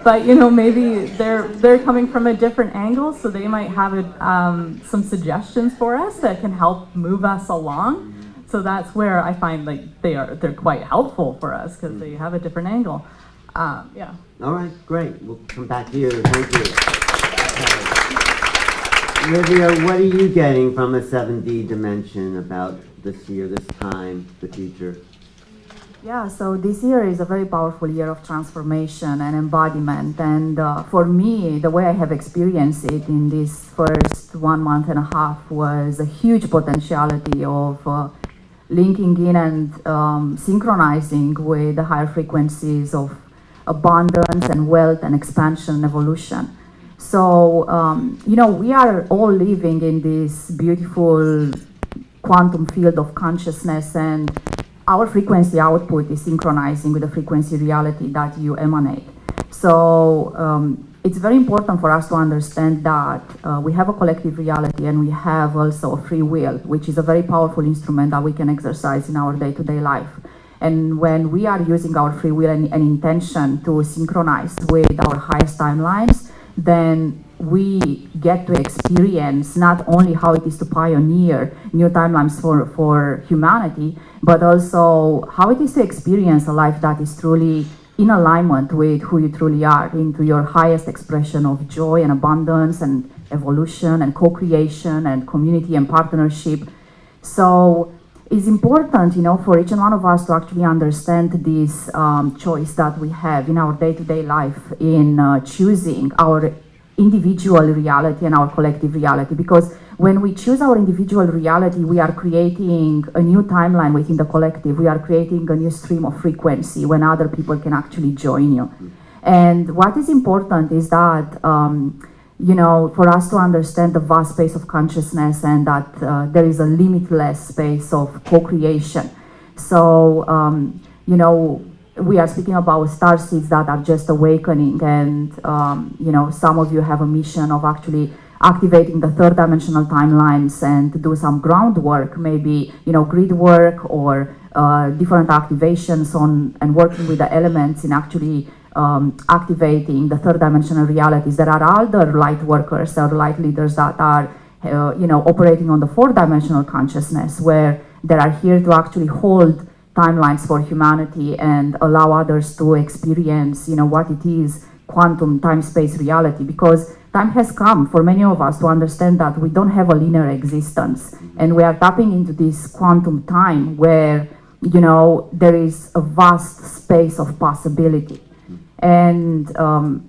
But you know, maybe they're coming from a different angle, so they might have some suggestions for us that can help move us along. So that's where I find like they're quite helpful for us because they have a different angle. Yeah. All right, great. We'll come back to you. Thank you. Livia, what are you getting from the 7D dimension about this year, this time, the future? Yeah, so this year is a very powerful year of transformation and embodiment. And for me, the way I have experienced it in this first 1.5 months was a huge potentiality of linking in and synchronizing with the higher frequencies of abundance and wealth and expansion and evolution. So, you know, we are all living in this beautiful quantum field of consciousness, and our frequency output is synchronizing with the frequency reality that you emanate. So it's very important for us to understand that we have a collective reality and we have also a free will, which is a very powerful instrument that we can exercise in our day-to-day life. And when we are using our free will and intention to synchronize with our highest timelines, then we get to experience not only how it is to pioneer new timelines for humanity, but also how it is to experience a life that is truly in alignment with who you truly are, into your highest expression of joy and abundance and evolution and co-creation and community and partnership. So it's important, you know, for each and one of us to actually understand this choice that we have in our day-to-day life in choosing our individual reality and our collective reality, because when we choose our individual reality, we are creating a new timeline within the collective. We are creating a new stream of frequency when other people can actually join you. And what is important is that, you know, for us to understand the vast space of consciousness and that there is a limitless space of co-creation. So, you know, we are speaking about starseeds that are just awakening, and you know, some of you have a mission of actually activating the third dimensional timelines and to do some groundwork, maybe, you know, grid work or different activations on and working with the elements in actually activating the third dimensional realities. There are other light workers or light leaders that are you know, operating on the fourth dimensional consciousness, where they are here to actually hold timelines for humanity and allow others to experience, you know, what it is, quantum time-space reality, because time has come for many of us to understand that we don't have a linear existence, and we are tapping into this quantum time where, you know, there is a vast space of possibility, and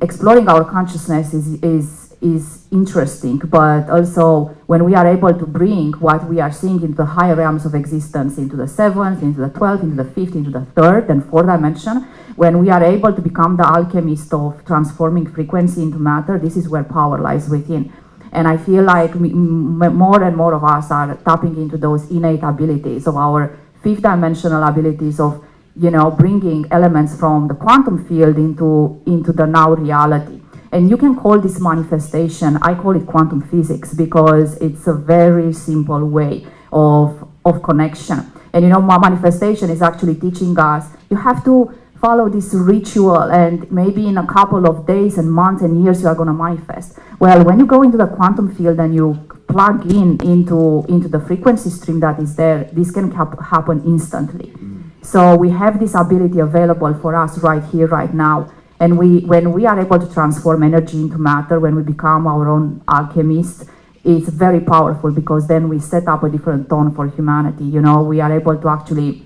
exploring our consciousness is is interesting, but also when we are able to bring what we are seeing into the higher realms of existence, into the 7th, into the 12th, into the 5th, into the 3rd and 4th dimension, when we are able to become the alchemist of transforming frequency into matter, this is where power lies within. And I feel like more and more of us are tapping into those innate abilities of our 5th dimensional abilities of, you know, bringing elements from the quantum field into the now reality. And you can call this manifestation, I call it quantum physics, because it's a very simple way of connection. And you know, my manifestation is actually teaching us, you have to follow this ritual, and maybe in a couple of days and months and years you are going to manifest. Well, when you go into the quantum field and you plug into the frequency stream that is there, this can happen instantly. So we have this ability available for us right here, right now. And when we are able to transform energy into matter, when we become our own alchemists, it's very powerful, because then we set up a different tone for humanity. You know, we are able to actually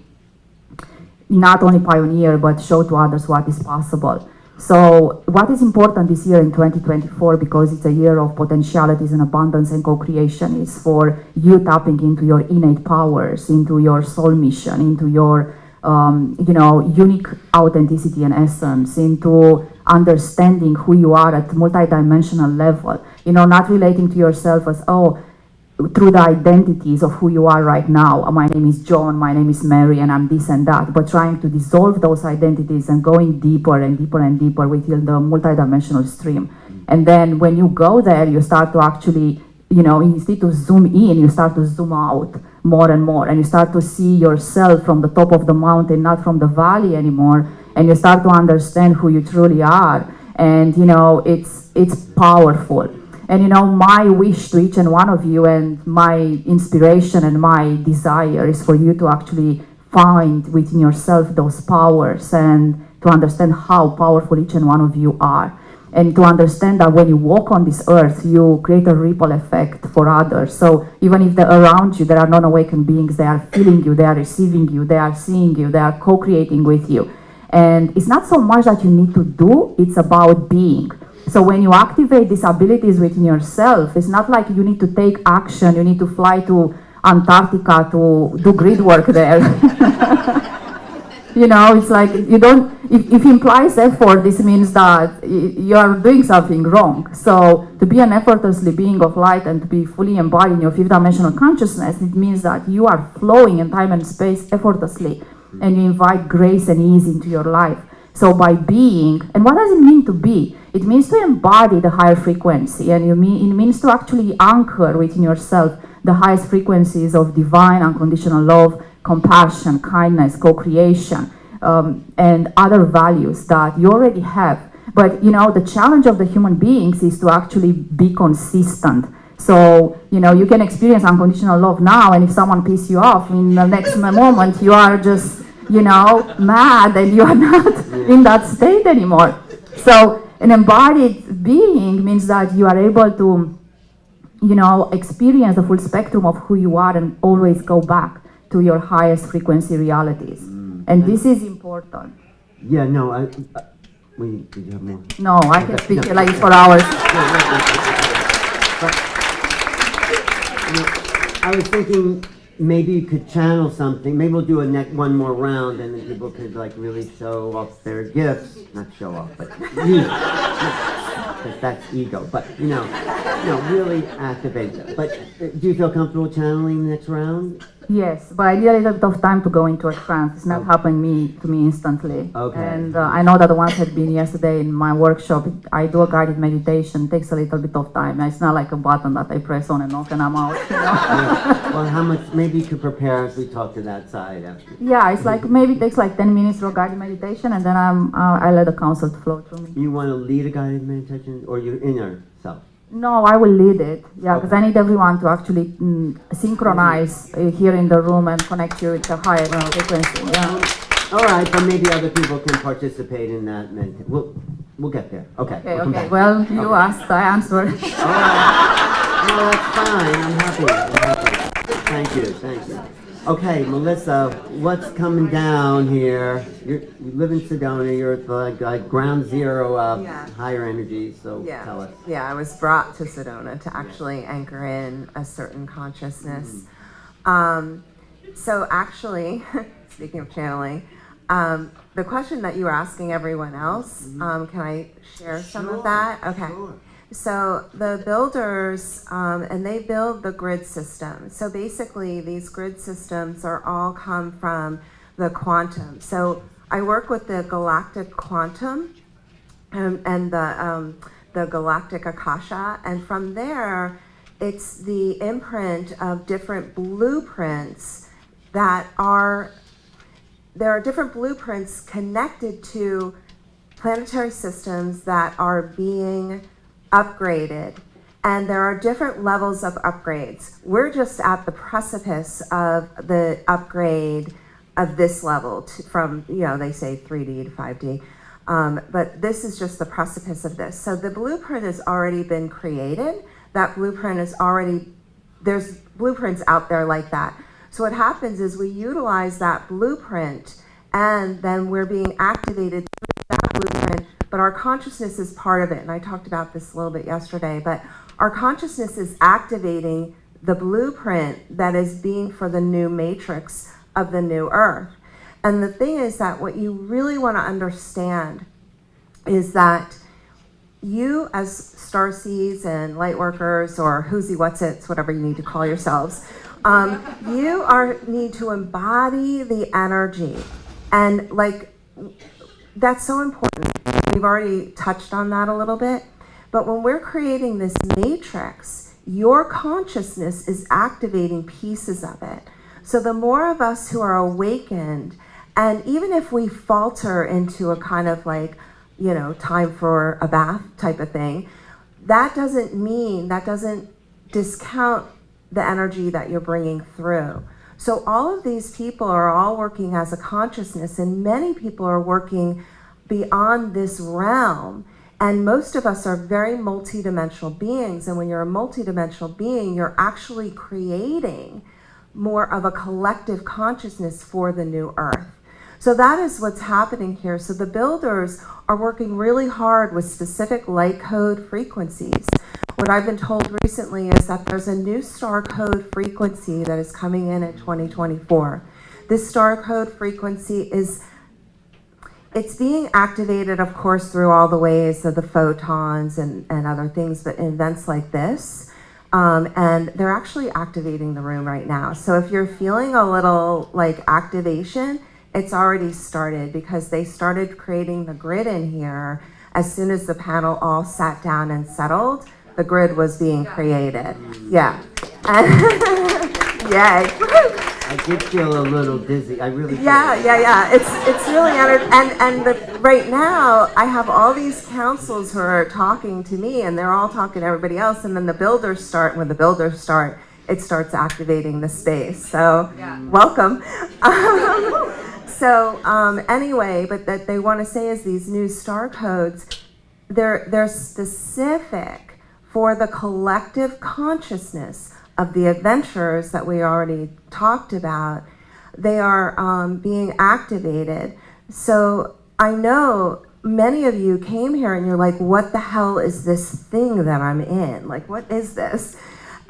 not only pioneer, but show to others what is possible. So what is important this year in 2024, because it's a year of potentialities and abundance and co-creation, is for you tapping into your innate powers, into your soul mission, into your you know, unique authenticity and essence, into understanding who you are at multidimensional level. You know, not relating to yourself as, oh, through the identities of who you are right now. My name is John, my name is Mary, and I'm this and that, but trying to dissolve those identities and going deeper and deeper and deeper within the multidimensional stream. And then when you go there, you start to actually, you know, instead to zoom in, you start to zoom out more and more, and you start to see yourself from the top of the mountain, not from the valley anymore, and you start to understand who you truly are. And you know, it's powerful. And you know, my wish to each and one of you, and my inspiration and my desire, is for you to actually find within yourself those powers, and to understand how powerful each and one of you are. And to understand that when you walk on this earth, you create a ripple effect for others. So even if they're around you, there are non-awakened beings, they are feeling you, they are receiving you, they are seeing you, they are co-creating with you. And it's not so much that you need to do, it's about being. So when you activate these abilities within yourself, it's not like you need to take action, you need to fly to Antarctica to do grid work there. You know, it's like you don't, if it implies effort, this means that you are doing something wrong. So to be an effortlessly being of light and to be fully embodied in your 5th dimensional consciousness, it means that you are flowing in time and space effortlessly, and you invite grace and ease into your life. So by being, and what does it mean to be? It means to embody the higher frequency, and it means to actually anchor within yourself the highest frequencies of divine unconditional love, compassion, kindness, co-creation, and other values that you already have. But you know, the challenge of the human beings is to actually be consistent. So, you know, you can experience unconditional love now, and if someone pisses you off, in the next moment you are just, you know, mad, and you are not in that state anymore. So an embodied being means that you are able to, you know, experience the full spectrum of who you are, and always go back to your highest frequency realities. And this is important. Yeah, no, wait, did you have more? No, I can speak like for hours. But, you know, I was thinking maybe you could channel something. Maybe we'll do one more round, and then people could like really show off their gifts. Not show off, but use, because that's ego. But you know, really activate them. But do you feel comfortable channeling the next round? Yes, but I need a little bit of time to go into a trance. It's not happening to me instantly. Okay. And I know that the ones had been yesterday in my workshop. I do a guided meditation. It takes a little bit of time. It's not like a button that I press on and off and I'm out. You know? Yeah. Well, how much? Maybe you could prepare as we talk to that side after. Yeah, it's like maybe it takes like 10 minutes for a guided meditation, and then I let the counsel to flow through me. You want to lead a guided meditation, or your inner self? No, I will lead it. Yeah, because I need everyone to actually synchronize here in the room and connect you with the higher frequency. Yeah. All right, but maybe other people can participate in that meditation. We'll get there. Okay. Okay. Well, you asked, I answered. All right. No, that's fine. I'm happy. Thank you. Okay, Melissa, what's coming down here? You live in Sedona. You're at the like ground zero of higher energy. So tell us. Yeah, I was brought to Sedona to actually anchor in a certain consciousness. So actually, speaking of channeling, the question that you were asking everyone else, can I share some of that? Okay. Sure. So the builders, and they build the grid system. So basically these grid systems are all come from the quantum. So I work with the galactic quantum and the galactic Akasha, and from there, it's the imprint of different blueprints that there are different blueprints connected to planetary systems that are being upgraded, and there are different levels of upgrades. We're just at the precipice of the upgrade of this level from, they say 3D to 5D, but this is just the precipice of this. So the blueprint has already been created. That blueprint is there's blueprints out there like that. So what happens is we utilize that blueprint, and then we're being activated through that blueprint, but our consciousness is part of it. And I talked about this a little bit yesterday, but our consciousness is activating the blueprint that is being for the new matrix of the new earth. And the thing is that what you really want to understand is that you as starseeds and light workers, or who'sy what's-its, whatever you need to call yourselves, you need to embody the energy. And that's so important. We've already touched on that a little bit. But when we're creating this matrix, your consciousness is activating pieces of it. So the more of us who are awakened, and even if we falter into a kind of time for a bath type of thing, that doesn't discount the energy that you're bringing through. So all of these people are all working as a consciousness, and many people are working beyond this realm. And most of us are very multidimensional beings. And when you're a multidimensional being, you're actually creating more of a collective consciousness for the new earth. So that is what's happening here. So the builders are working really hard with specific light code frequencies. What I've been told recently is that there's a new star code frequency that is coming in 2024. This star code frequency it's being activated, of course, through all the ways of the photons and other things, but in events like this, and they're actually activating the room right now. So if you're feeling a little activation, it's already started, because they started creating the grid in here as soon as the panel all sat down and settled. The grid was being created. Yeah. Yay. I did feel a little dizzy. I really did. Yeah. It's really right now I have all these councils who are talking to me, and they're all talking to everybody else, and then the builders start. When the builders start, it starts activating the space. So welcome. Anyway, but that they want to say is these new star codes, they're specific for the collective consciousness of the adventurers that we already talked about. They are being activated. So I know many of you came here and you're like, what the hell is this thing that I'm in? What is this?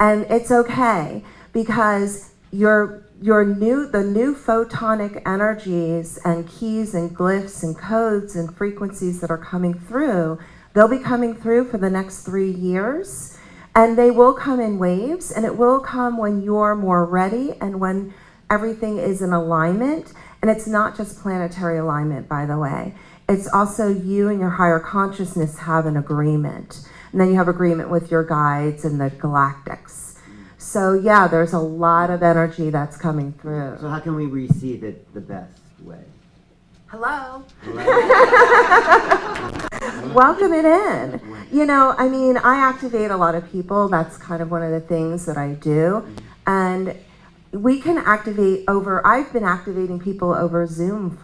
And it's okay, because the new photonic energies and keys and glyphs and codes and frequencies that are coming through, they'll be coming through for the next 3 years, and they will come in waves, and it will come when you're more ready and when everything is in alignment. And it's not just planetary alignment, by the way. It's also you and your higher consciousness have an agreement. And then you have agreement with your guides and the galactics. So yeah, there's a lot of energy that's coming through. So how can we receive it the best way? Hello. Welcome it in. I activate a lot of people. That's kind of one of the things that I do. And we can activate I've been activating people over Zoom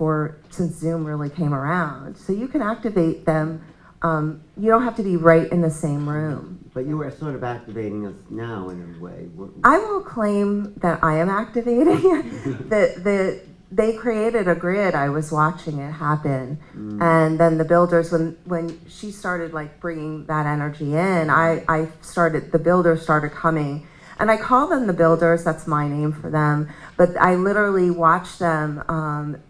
since Zoom really came around. So you can activate them You don't have to be right in the same room. But you were sort of activating us now in a way. I will claim that I am activating. They created a grid. I was watching it happen, and then the builders, when she started like bringing that energy in, the builders started coming, and I call them the builders. That's my name for them. But I literally watch them.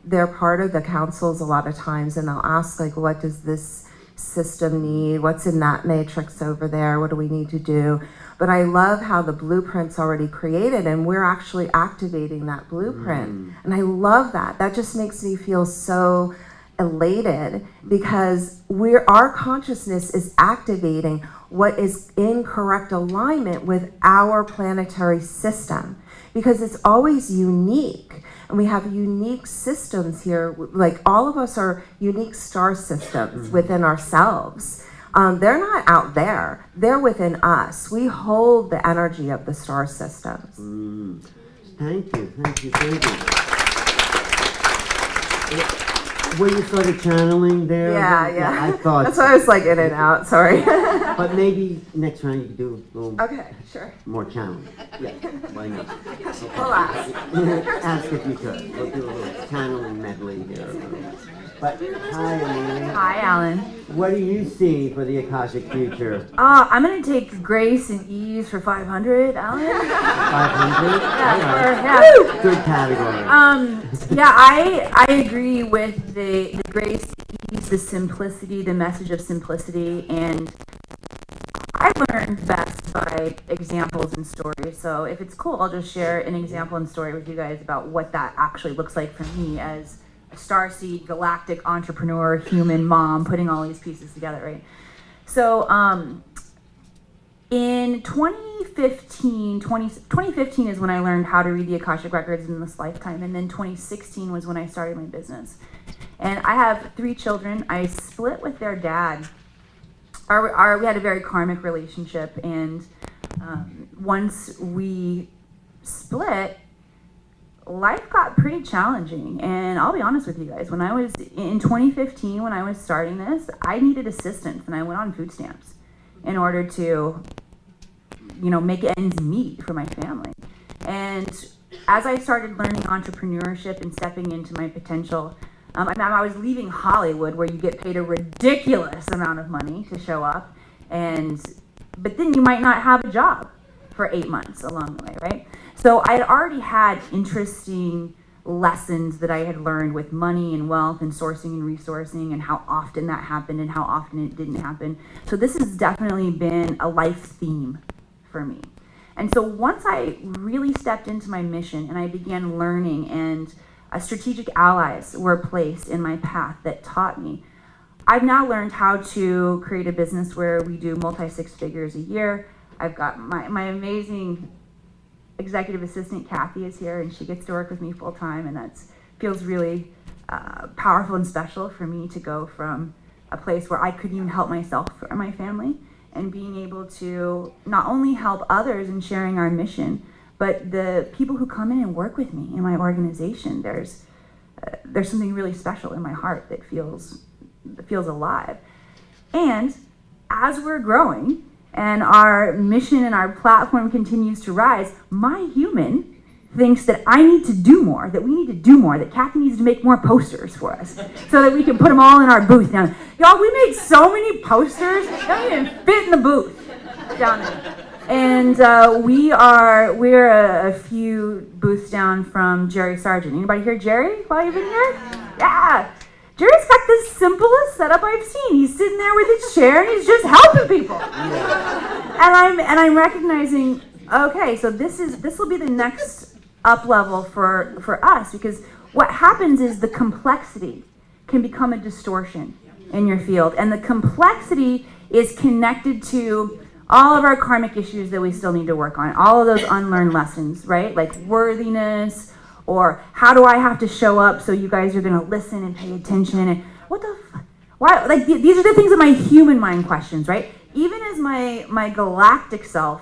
They're part of the councils a lot of times, and they'll ask like, "What does this system need? What's in that matrix over there? What do we need to do?" But I love how the blueprint's already created and we're actually activating that blueprint. And I love that. That just makes me feel so elated because our consciousness is activating what is in correct alignment with our planetary system, because it's always unique. And we have unique systems here, like all of us are unique star systems within ourselves. They're not out there, they're within us. We hold the energy of the star systems. Thank you. Were you sort of channeling there? Yeah. I thought that's why I was like in and out, sorry. But maybe next round you could do a little okay, sure. more channeling. Yeah, why not? We'll ask. Ask if you could. We'll do a little channeling medley here. But hi, Amelia. Hi, Alan. What do you see for the Akashic future? I'm going to take grace and ease for 500, Alan. 500? Yeah. Good category. I agree with the grace, ease, the simplicity, the message of simplicity, and I learned best by examples and stories. So if it's cool, I'll just share an example and story with you guys about what that actually looks like for me as a starseed, galactic entrepreneur, human mom, putting all these pieces together, right? So in 2015 is when I learned how to read the Akashic Records in this lifetime, and then 2016 was when I started my business. And I have 3 children. I split with their dad. We had a very karmic relationship, and once we split, life got pretty challenging. And I'll be honest with you guys, when I was in 2015, when I was starting this, I needed assistance, and I went on food stamps in order to, make ends meet for my family. And as I started learning entrepreneurship and stepping into my potential, I was leaving Hollywood, where you get paid a ridiculous amount of money to show up, but then you might not have a job for 8 months along the way, right? So I had already had interesting lessons that I had learned with money and wealth and sourcing and resourcing, and how often that happened and how often it didn't happen. So this has definitely been a life theme for me. And so once I really stepped into my mission and I began learning, and strategic allies were placed in my path that taught me, I've now learned how to create a business where we do multi-6 figures a year. I've got my amazing executive assistant, Kathy, is here, and she gets to work with me full time, and that feels really powerful and special for me to go from a place where I couldn't even help myself or my family, and being able to not only help others in sharing our mission, but the people who come in and work with me in my organization. There's something really special in my heart that feels alive. And as we're growing and our mission and our platform continues to rise, my human thinks that I need to do more, that we need to do more, that Kathy needs to make more posters for us so that we can put them all in our booth. Now, y'all, we make so many posters, they don't even fit in the booth down there. And we're a few booths down from Jerry Sargent. Anybody hear Jerry while you've been here? Yeah. Jerry's got the simplest setup I've seen. He's sitting there with his chair and he's just helping people. And I'm recognizing, okay, so this will be the next up level for us, because what happens is the complexity can become a distortion in your field, and the complexity is connected to all of our karmic issues that we still need to work on, all of those unlearned lessons, right? Like worthiness, or how do I have to show up so you guys are gonna listen and pay attention, and what the why? Like these are the things that my human mind questions, right? Even as my galactic self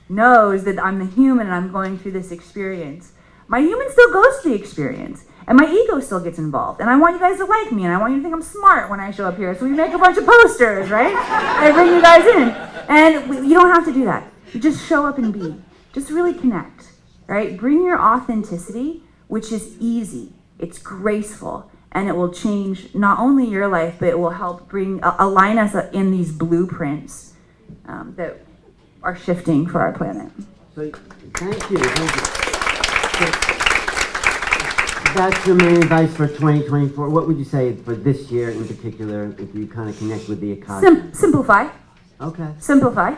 knows that I'm the human and I'm going through this experience, my human still goes through the experience. And my ego still gets involved. And I want you guys to like me, and I want you to think I'm smart when I show up here. So we make a bunch of posters, right? I bring you guys in. And you don't have to do that. You just show up and be. Just really connect, right? Bring your authenticity, which is easy. It's graceful. And it will change not only your life, but it will help align us in these blueprints that are shifting for our planet. So, thank you. So, that's your main advice for 2024. What would you say for this year in particular, if you kind of connect with the Akashic? Simplify. Okay. Simplify.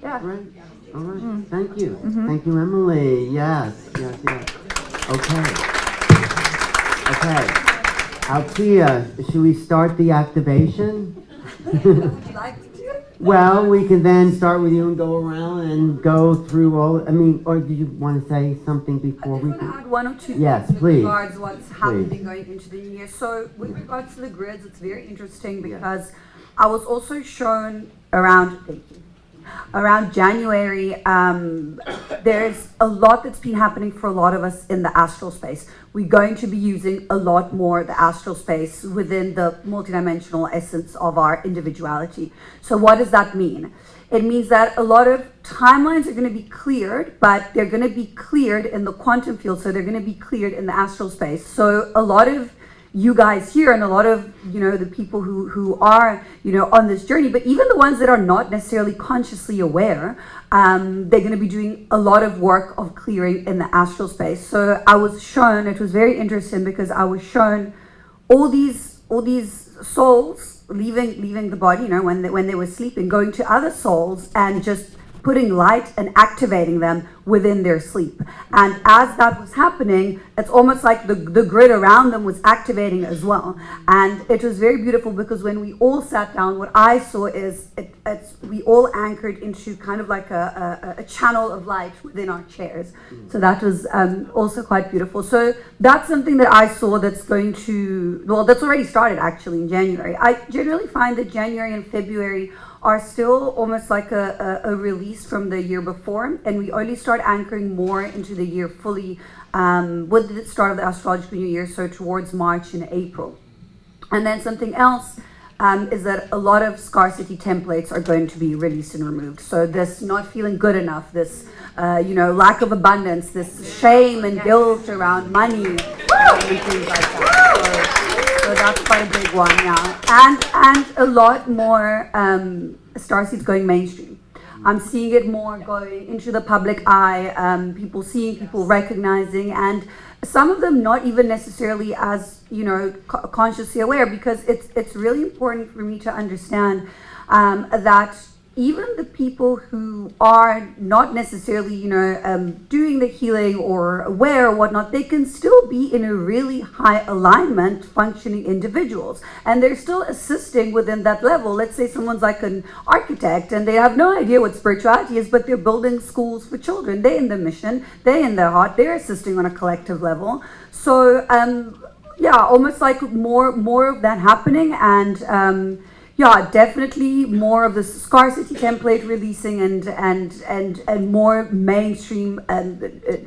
Yeah. All right. All right. Thank you. Thank you, Emily. Yes. Yes. Yes. Okay. Okay. Althea, should we start the activation? Would you like to? Well, we can then start with you and go around and go through all. I mean, or do you want to say something before we? I just want to add one or two Yes, things with please. regards to what's happening Please. going into the new year. So with regards to the grids, it's very interesting because I was also shown around January, there's a lot that's been happening for a lot of us in the astral space. We're going to be using a lot more the astral space within the multidimensional essence of our individuality. So what does that mean? It means that a lot of timelines are going to be cleared, but they're going to be cleared in the quantum field, so they're going to be cleared in the astral space. So a lot of you guys here and a lot of, the people who are, on this journey, but even the ones that are not necessarily consciously aware, they're going to be doing a lot of work of clearing in the astral space. So I was shown, it was very interesting because I was shown all these souls leaving the body, when they were sleeping, going to other souls and just putting light and activating them within their sleep. And as that was happening, it's almost like the grid around them was activating as well. And it was very beautiful because when we all sat down, what I saw is we all anchored into kind of like a channel of light within our chairs. So that was also quite beautiful. So that's something that I saw that's going to, that's already started actually in January. I generally find that January and February are still almost like a release from the year before, and we only start anchoring more into the year fully with the start of the astrological new year, so towards March and April. And then something else is that a lot of scarcity templates are going to be released and removed. So this not feeling good enough, this lack of abundance, this shame and guilt around money and things like that. So that's quite a big one, yeah. And a lot more starseeds going mainstream. I'm seeing it more going into the public eye, people seeing, people recognizing, and some of them not even necessarily as, consciously aware, because it's really important for me to understand that even the people who are not necessarily, doing the healing or aware or whatnot, they can still be in a really high alignment functioning individuals. And they're still assisting within that level. Let's say someone's like an architect and they have no idea what spirituality is, but they're building schools for children. They're in the mission, they're in their heart, they're assisting on a collective level. So, almost like more of that happening, and definitely more of the scarcity template releasing and more mainstream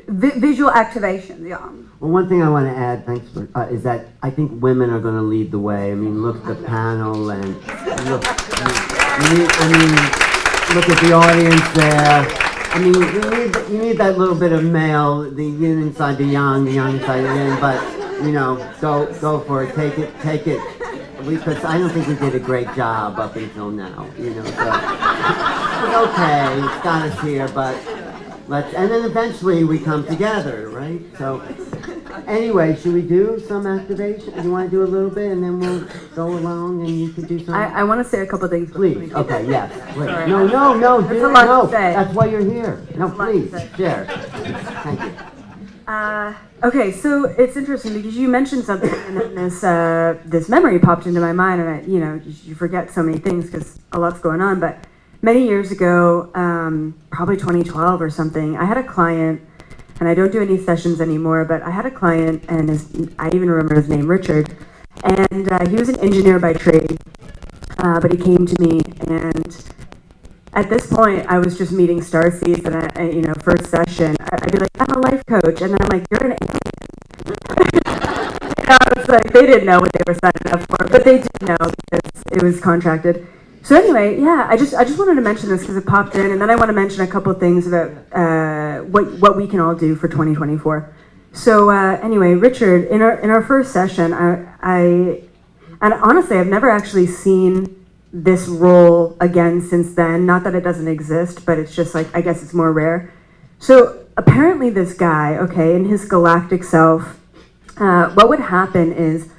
visual activation. Yeah. Well, one thing I want to add, thanks for, is that I think women are going to lead the way. I mean, look at the panel and look. Look at the audience there. I mean, you need that little bit of male, the yin inside the yang inside the yin. But go for it. Take it. Because I don't think we did a great job up until now, so it's okay, it's got us here, but and then eventually we come together, right? So, anyway, should we do some activation? You want to do a little bit, and then we'll go along, and you can do something? I want to say a couple things. Please, okay, yes. Wait. Sorry. No, That's a lot to say. That's why you're here. No, That's a lot to please, say. share. Thank you. Okay, so it's interesting because you mentioned something, and then this memory popped into my mind, and you forget so many things because a lot's going on. But many years ago, probably 2012 or something, I had a client, and I don't do any sessions anymore, but I had a client, and I even remember his name, Richard, and he was an engineer by trade, but he came to me, and at this point, I was just meeting starseeds, and first session, I'd be like, I'm a life coach, and then I'm like, you're an alien. it's like they didn't know what they were signing up for, but they did know because it was contracted. So anyway, yeah, I just wanted to mention this because it popped in, and then I want to mention a couple of things about what we can all do for 2024. So anyway, Richard, in our first session, and honestly, I've never actually seen this role again since then. Not that it doesn't exist, but it's just like, I guess it's more rare. So apparently this guy, okay, in his galactic self, what would happen is,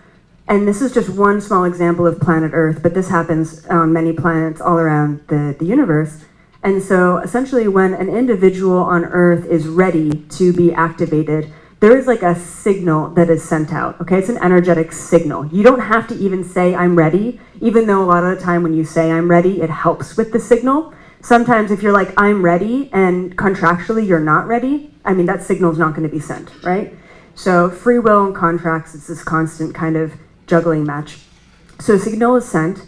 and this is just one small example of planet Earth, but this happens on many planets all around the universe. And so essentially when an individual on Earth is ready to be activated, there is like a signal that is sent out, okay? It's an energetic signal. You don't have to even say, I'm ready, even though a lot of the time when you say, I'm ready, it helps with the signal. Sometimes if you're like, I'm ready, and contractually you're not ready, I mean, that signal's not gonna be sent, right? So free will and contracts, it's this constant kind of juggling match. So a signal is sent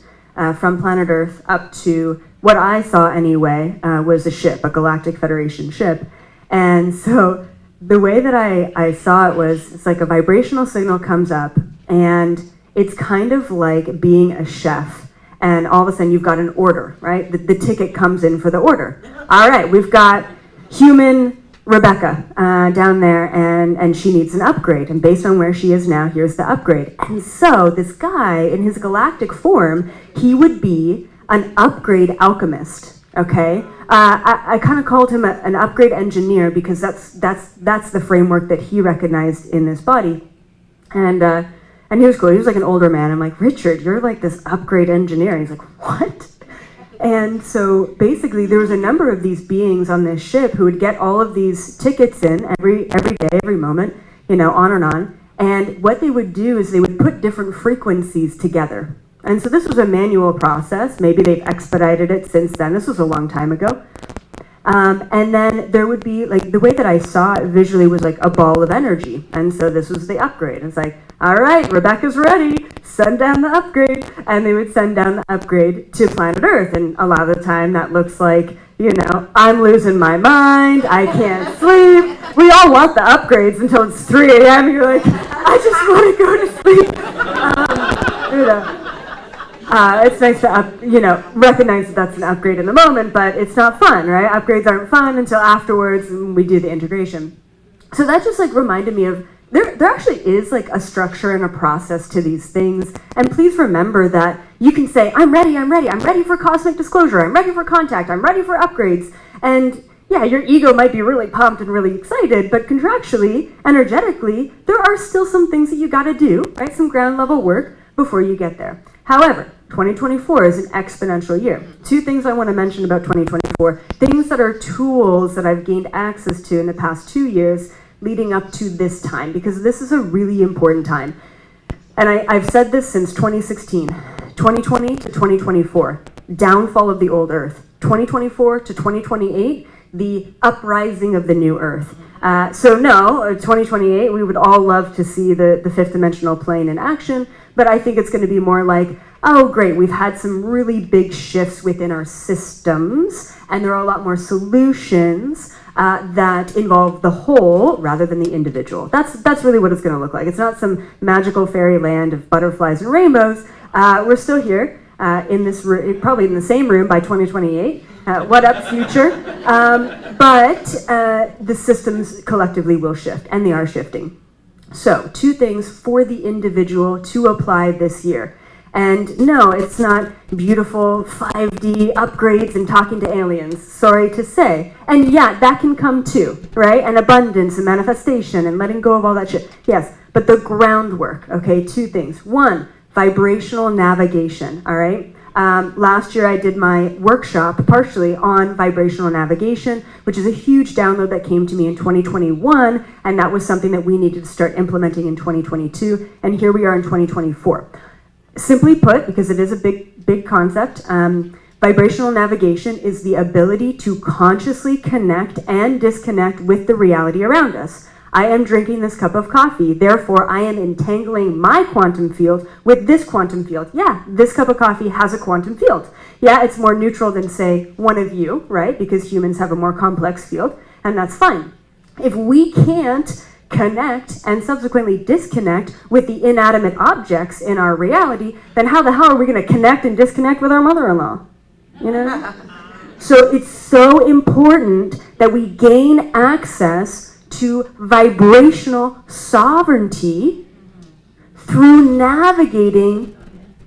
from planet Earth up to what I saw anyway was a ship, a Galactic Federation ship. And so the way that I saw it was, it's like a vibrational signal comes up, and it's kind of like being a chef, and all of a sudden you've got an order, right? The ticket comes in for the order. All right, we've got human Rebecca down there, and she needs an upgrade, and based on where she is now, here's the upgrade. And so this guy, in his galactic form, he would be an upgrade alchemist. Okay, I kind of called him an upgrade engineer because that's the framework that he recognized in this body, and he was cool. He was like an older man. I'm like, Richard, you're like this upgrade engineer. And he's like, what? And so basically, there was a number of these beings on this ship who would get all of these tickets in every day, every moment, you know, on and on. And what they would do is they would put different frequencies together. And so this was a manual process. Maybe they've expedited it since then. This was a long time ago. And then there would be, like, the way that I saw it visually was like a ball of energy. And so this was the upgrade. It's like, all right, Rebecca's ready. Send down the upgrade. And they would send down the upgrade to planet Earth. And a lot of the time that looks like, you know, I'm losing my mind. I can't sleep. We all want the upgrades until it's 3 a.m. You're like, I just want to go to sleep. You know. It's nice to, recognize that that's an upgrade in the moment, but it's not fun, right? Upgrades aren't fun until afterwards and we do the integration. So that just like reminded me of, there actually is like a structure and a process to these things. And please remember that you can say, I'm ready for cosmic disclosure, I'm ready for contact, I'm ready for upgrades. And yeah, your ego might be really pumped and really excited, but contractually, energetically, there are still some things that you gotta do, right? Some ground level work before you get there. However, 2024 is an exponential year. 2 things I want to mention about 2024, things that are tools that I've gained access to in the past 2 years leading up to this time, because this is a really important time. And I've said this since 2016, 2020 to 2024, downfall of the old Earth, 2024 to 2028, the uprising of the new Earth. So no, 2028, we would all love to see the fifth dimensional plane in action, but I think it's going to be more like, oh great, we've had some really big shifts within our systems, and there are a lot more solutions that involve the whole rather than the individual. That's really what it's going to look like. It's not some magical fairyland of butterflies and rainbows. We're still here in this room, probably in the same room by 2028. What up, future? But the systems collectively will shift, and they are shifting. So 2 things for the individual to apply this year. And no, it's not beautiful 5D upgrades and talking to aliens, sorry to say. And yeah, that can come too, right? And abundance and manifestation and letting go of all that shit. Yes, but the groundwork, okay, 2 things. 1, vibrational navigation, all right? Last year I did my workshop partially on vibrational navigation, which is a huge download that came to me in 2021, and that was something that we needed to start implementing in 2022, and here we are in 2024. Simply put, because it is a big concept, vibrational navigation is the ability to consciously connect and disconnect with the reality around us. I am drinking this cup of coffee, therefore I am entangling my quantum field with this quantum field. Yeah, this cup of coffee has a quantum field. Yeah, it's more neutral than, say, one of you, right? Because humans have a more complex field, and that's fine. If we can't connect and subsequently disconnect with the inanimate objects in our reality, then how the hell are we going to connect and disconnect with our mother-in-law? You know? So it's so important that we gain access to vibrational sovereignty through navigating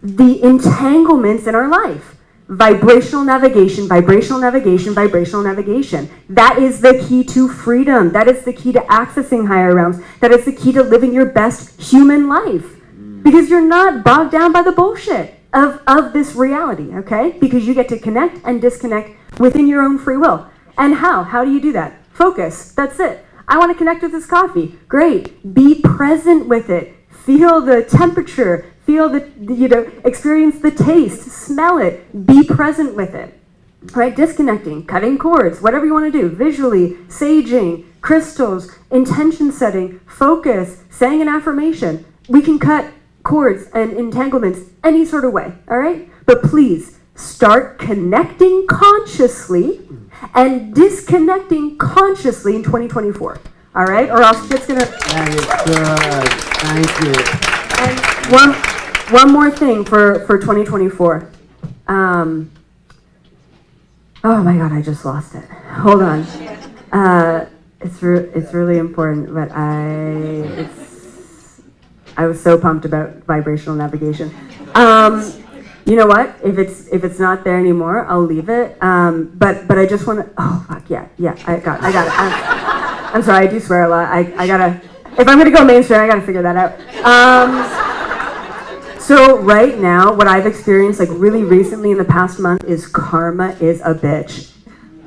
the entanglements in our life. Vibrational navigation, vibrational navigation, vibrational navigation. That is the key to freedom. That is the key to accessing higher realms. That is the key to living your best human life. Because you're not bogged down by the bullshit of this reality, okay? Because you get to connect and disconnect within your own free will. And how? How do you do that? Focus. That's it. I want to connect with this coffee. Great. Be present with it. Feel the temperature. Feel experience the taste, smell it, be present with it, right? Disconnecting, cutting cords, whatever you want to do, visually, saging, crystals, intention setting, focus, saying an affirmation. We can cut cords and entanglements any sort of way, all right? But please start connecting consciously and disconnecting consciously in 2024, all right? Or else shit's gonna... That is good. Thank you. And one more thing for 2024. Oh my God, I just lost it. Hold on. It's really important, but I was so pumped about vibrational navigation. You know what? If it's not there anymore, I'll leave it. But I just want to. Oh fuck yeah, I got it. I'm sorry, I do swear a lot. I gotta. If I'm gonna go mainstream, I gotta figure that out. So right now, what I've experienced like really recently in the past month is karma is a bitch.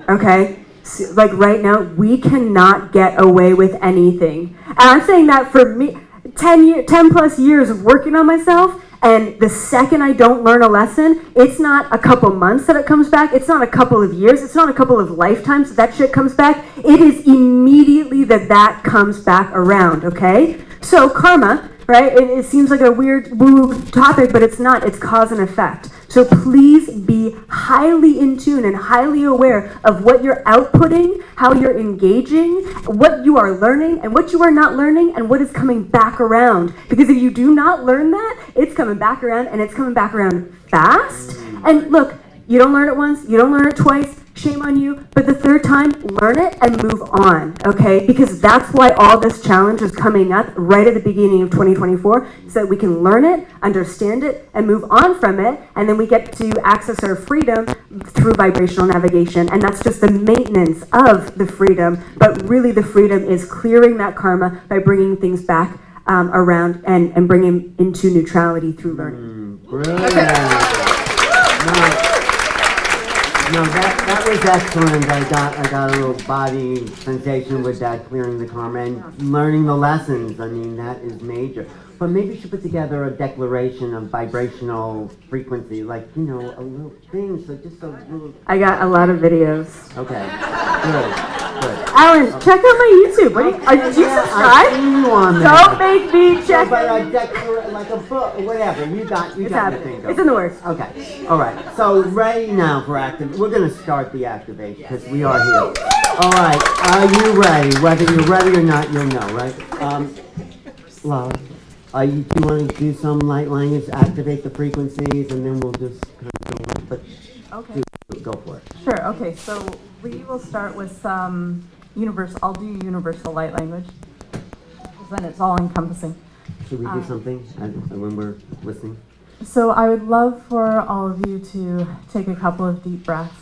Okay? So, like right now, we cannot get away with anything. And I'm saying that for me, 10 plus years of working on myself, and the second I don't learn a lesson, it's not a couple months that it comes back, it's not a couple of years, it's not a couple of lifetimes that shit comes back, it is immediately that comes back around, okay? So karma, right? It seems like a weird woo topic, but it's not. It's cause and effect. So please be highly in tune and highly aware of what you're outputting, how you're engaging, what you are learning, and what you are not learning, and what is coming back around. Because if you do not learn that, it's coming back around, and it's coming back around fast. And look, you don't learn it once, you don't learn it twice, shame on you, but the third time, learn it and move on, okay? Because that's why all this challenge is coming up right at the beginning of 2024, so that we can learn it, understand it, and move on from it, and then we get to access our freedom through vibrational navigation, and that's just the maintenance of the freedom, but really the freedom is clearing that karma by bringing things back around and bringing into neutrality through learning. Brilliant. No, that was excellent. I got a little body sensation with that, clearing the karma and learning the lessons. I mean, that is major. But maybe you should put together a declaration of vibrational frequency, like, you know, a little thing, so just a little... I got a lot of videos. Okay, good. Alan, check out my YouTube. Did you subscribe? I see you on there. Don't make me check But it. like a book, whatever. You got your thing. It's in the works. Okay. All right. So ready now for activation. We're going to start the activation because we are here. All right. Are you ready? Whether you're ready or not, you'll know, right? Love. Do you want to do some light language, activate the frequencies, and then we'll just kind of go on. But Okay. Go for it. Sure. Okay. So we will start with some universal. I'll do universal light language, because then it's all encompassing. Should we do something when we're listening? So I would love for all of you to take a couple of deep breaths.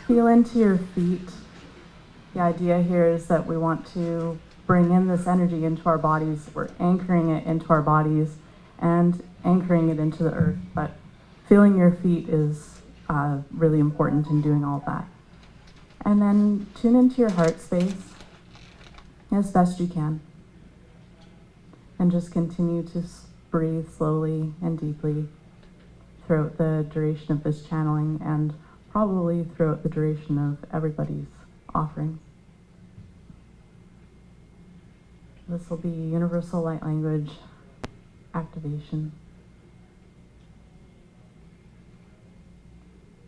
Feel into your feet. The idea here is that we want to bring in this energy into our bodies. We're anchoring it into our bodies and anchoring it into the earth. But feeling your feet is really important in doing all of that. And then tune into your heart space as best you can. And just continue to breathe slowly and deeply throughout the duration of this channeling and probably throughout the duration of everybody's offering. This will be universal light language activation.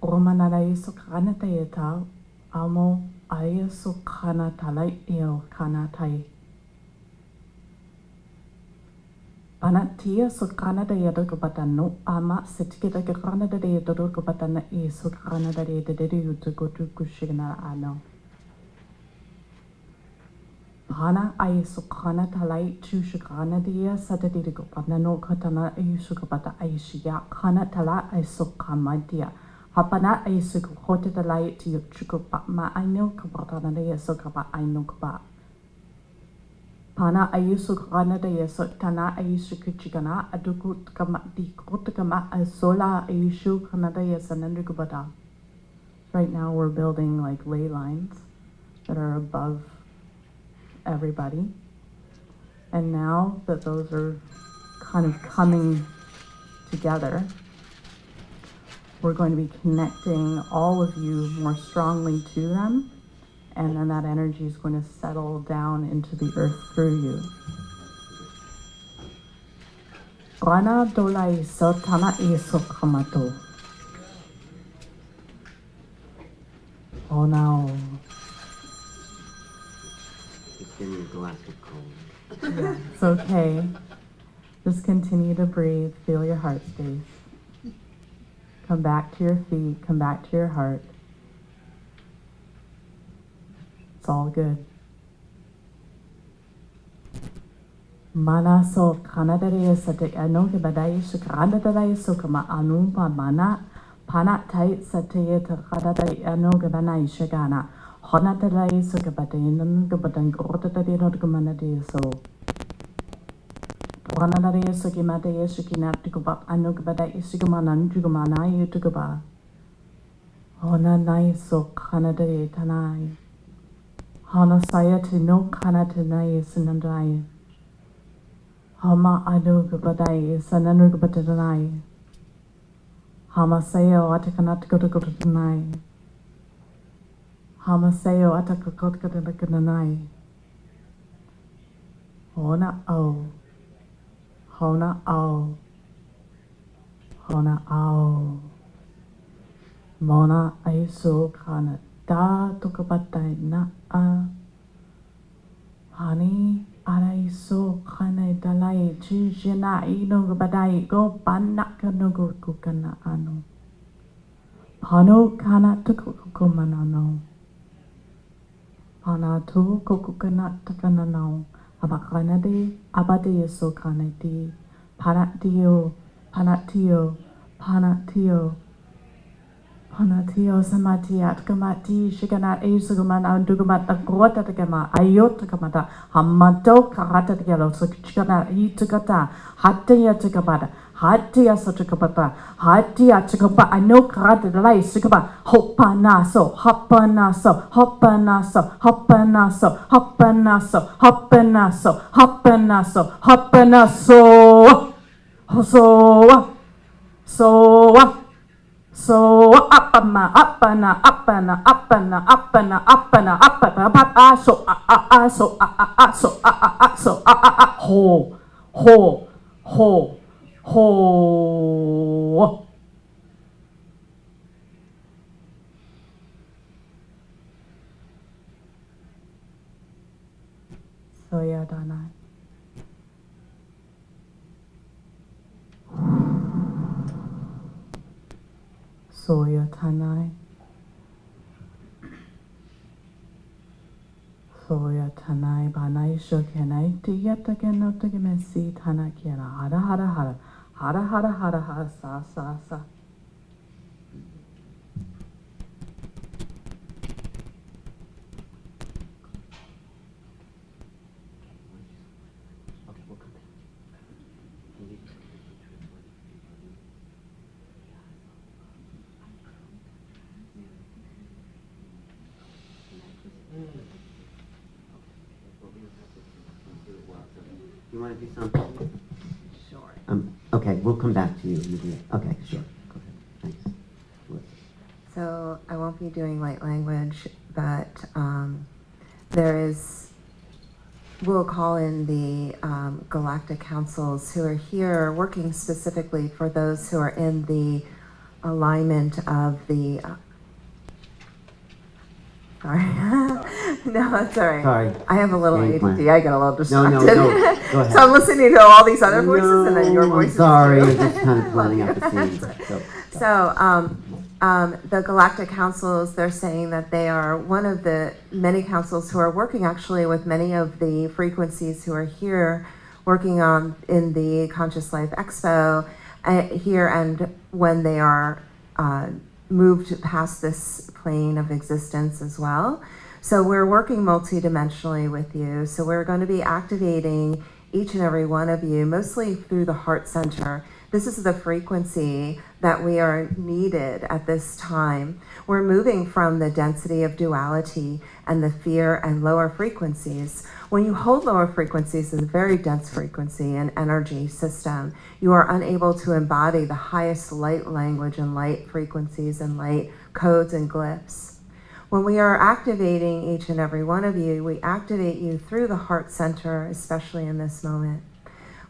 Romanarayi sokranatayata amo aya so kana talai eo kana tai. Panatia so Canada Yadokabata ama Setikita Canada de Dodokabatana is so Canada de Dedu to go to Kushina Ano. Pana I so Canada light to Shikana dia Saturday to go Panano Katana Isukabata Aishia Kana Tala I so Kamadia. Hapana I so quoted the light to Chukupama I know Kabatana de Sokaba I know Kaba. Pana ayusu kana da yeso tana ayusu kuchigana aduku kama di kotakama asola ayusu kana da yesanandukubata. Right now we're building like ley lines that are above everybody. And now that those are kind of coming together, we're going to be connecting all of you more strongly to them. And then that energy is going to settle down into the earth through you. Rana dolai sotana iso kamato. Oh no. Just give me a glass of cold. Yeah, it's okay. Just continue to breathe. Feel your heart space. Come back to your feet. Come back to your heart. It's all good. Mana so Canada is at the Anokabadai Sukranadai Sukama Anumpa Mana Pana Tai Satayeta Kadai Anogabanai Shagana Honatadai Sukabatin Gabatan Grota de Notgamanadi so Wanadari Sukimata Sukinat to go up Anokabadai Sukumanan Jugumana Yutukaba Hona Nai so Canada Tanai Hana Sayati no Kanatanai Sanandai Hama Adugabadai Sananugabatadanai Hama Sayo Atakanatikotanai Hama Sayo Atakakotkatanai Hona O Hona O Hona O Mona Aiso Kana Da Tukabatai Na A Hani Araiso Kane Dalai Chijina Ino Badai Go Banaka no go Kukana Ano Pano Kana Tukukumanano Pana Tu Kukukana Takanano Abakanade Abade So Kanati Panatio Panatio Panatio Panatio Samatiat Kamati Shikanat Isuguman Andugumat Agrota Takama Ayot Kamata Hamato Karata Yellow Sukana Itukata Hatia Tukabata Hatia Satukabata Hatia Tukaba I know Karata Lai Sukaba Hopanaso Hopanaso Hopanaso Hopanaso Hopanaso Hopanaso Hopanaso Hopanaso So apana apana apana apana apana apana apana so so so ho ho ho ho so yeah Dana Soya Tanai Soya Tanai Banai Shokanai Tiyata Ganotagamansi Tanakira Hara Hara Hara Hara Hara Hara Hara Sa Sa Sa You want to do something? Sure. Okay, we'll come back to you. Okay, sure. Go ahead. Thanks. So I won't be doing light language, but we'll call in the galactic councils who are here working specifically for those who are in the alignment of the sorry No, that's all right. Sorry. I have a little Game ADD. plan. I get a little distracted. No. Go ahead. So I'm listening to all these other voices and then your No, voice. I'm sorry. Too. You're just kind of planning out the scenes. The Galactic Councils, they're saying that they are one of the many councils who are working actually with many of the frequencies who are here working on in the Conscious Life Expo here, and when they are moved past this plane of existence as well. So we're working multidimensionally with you. So we're going to be activating each and every one of you, mostly through the heart center. This is the frequency that we are needed at this time. We're moving from the density of duality and the fear and lower frequencies. When you hold lower frequencies in a very dense frequency and energy system, you are unable to embody the highest light language and light frequencies and light codes and glyphs. When we are activating each and every one of you, we activate you through the heart center, especially in this moment.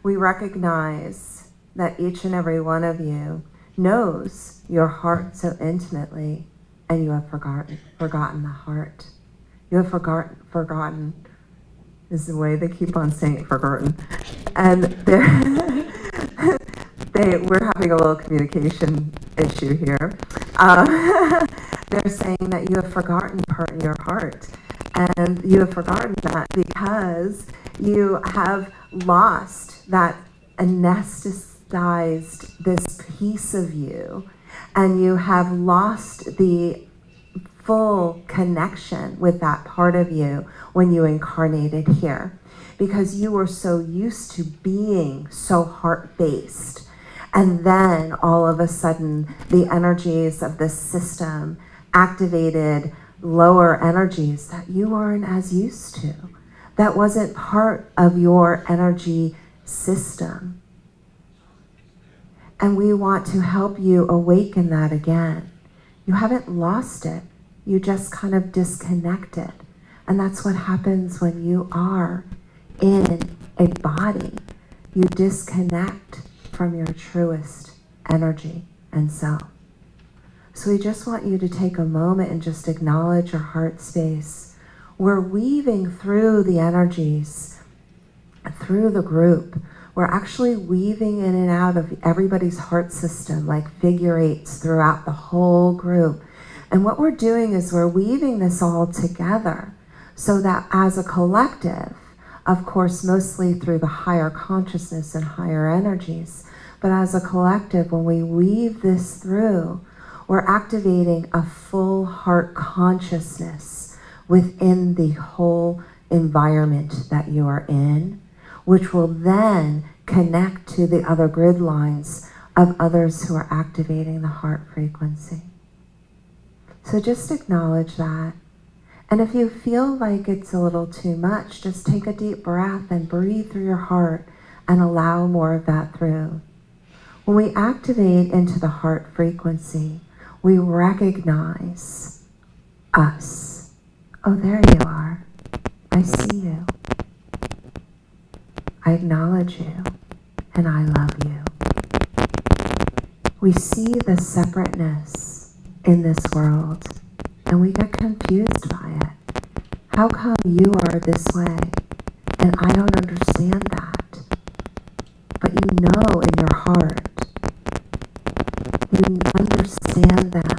We recognize that each and every one of you knows your heart so intimately, and you have forgotten the heart. You have forgotten is the way they keep on saying forgotten. And we're having a little communication issue here. They're saying that you have forgotten part of your heart. And you have forgotten that because you have lost that anesthetized this piece of you, and you have lost the full connection with that part of you when you incarnated here, because you were so used to being so heart-based. And then all of a sudden the energies of this system activated lower energies that you weren't as used to. That wasn't part of your energy system. And we want to help you awaken that again. You haven't lost it. You just kind of disconnected. And that's what happens when you are in a body. You disconnect from your truest energy and self. So we just want you to take a moment and just acknowledge your heart space. We're weaving through the energies, through the group. We're actually weaving in and out of everybody's heart system like figure eights throughout the whole group. And what we're doing is we're weaving this all together so that as a collective, of course, mostly through the higher consciousness and higher energies, but as a collective, when we weave this through, we're activating a full heart consciousness within the whole environment that you are in, which will then connect to the other grid lines of others who are activating the heart frequency. So just acknowledge that. And if you feel like it's a little too much, just take a deep breath and breathe through your heart and allow more of that through. When we activate into the heart frequency, we recognize us. Oh, there you are. I see you. I acknowledge you, and I love you. We see the separateness in this world, and we get confused by it. How come you are this way, and I don't understand that? But you know in your heart, you understand them.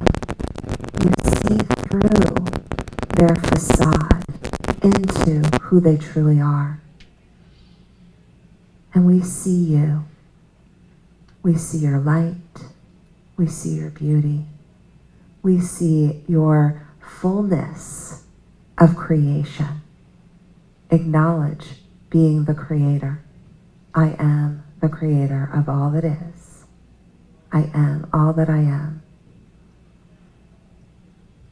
You see through their facade into who they truly are. And we see you. We see your light. We see your beauty. We see your fullness of creation. Acknowledge being the creator. I am the creator of all that is. I am all that I am.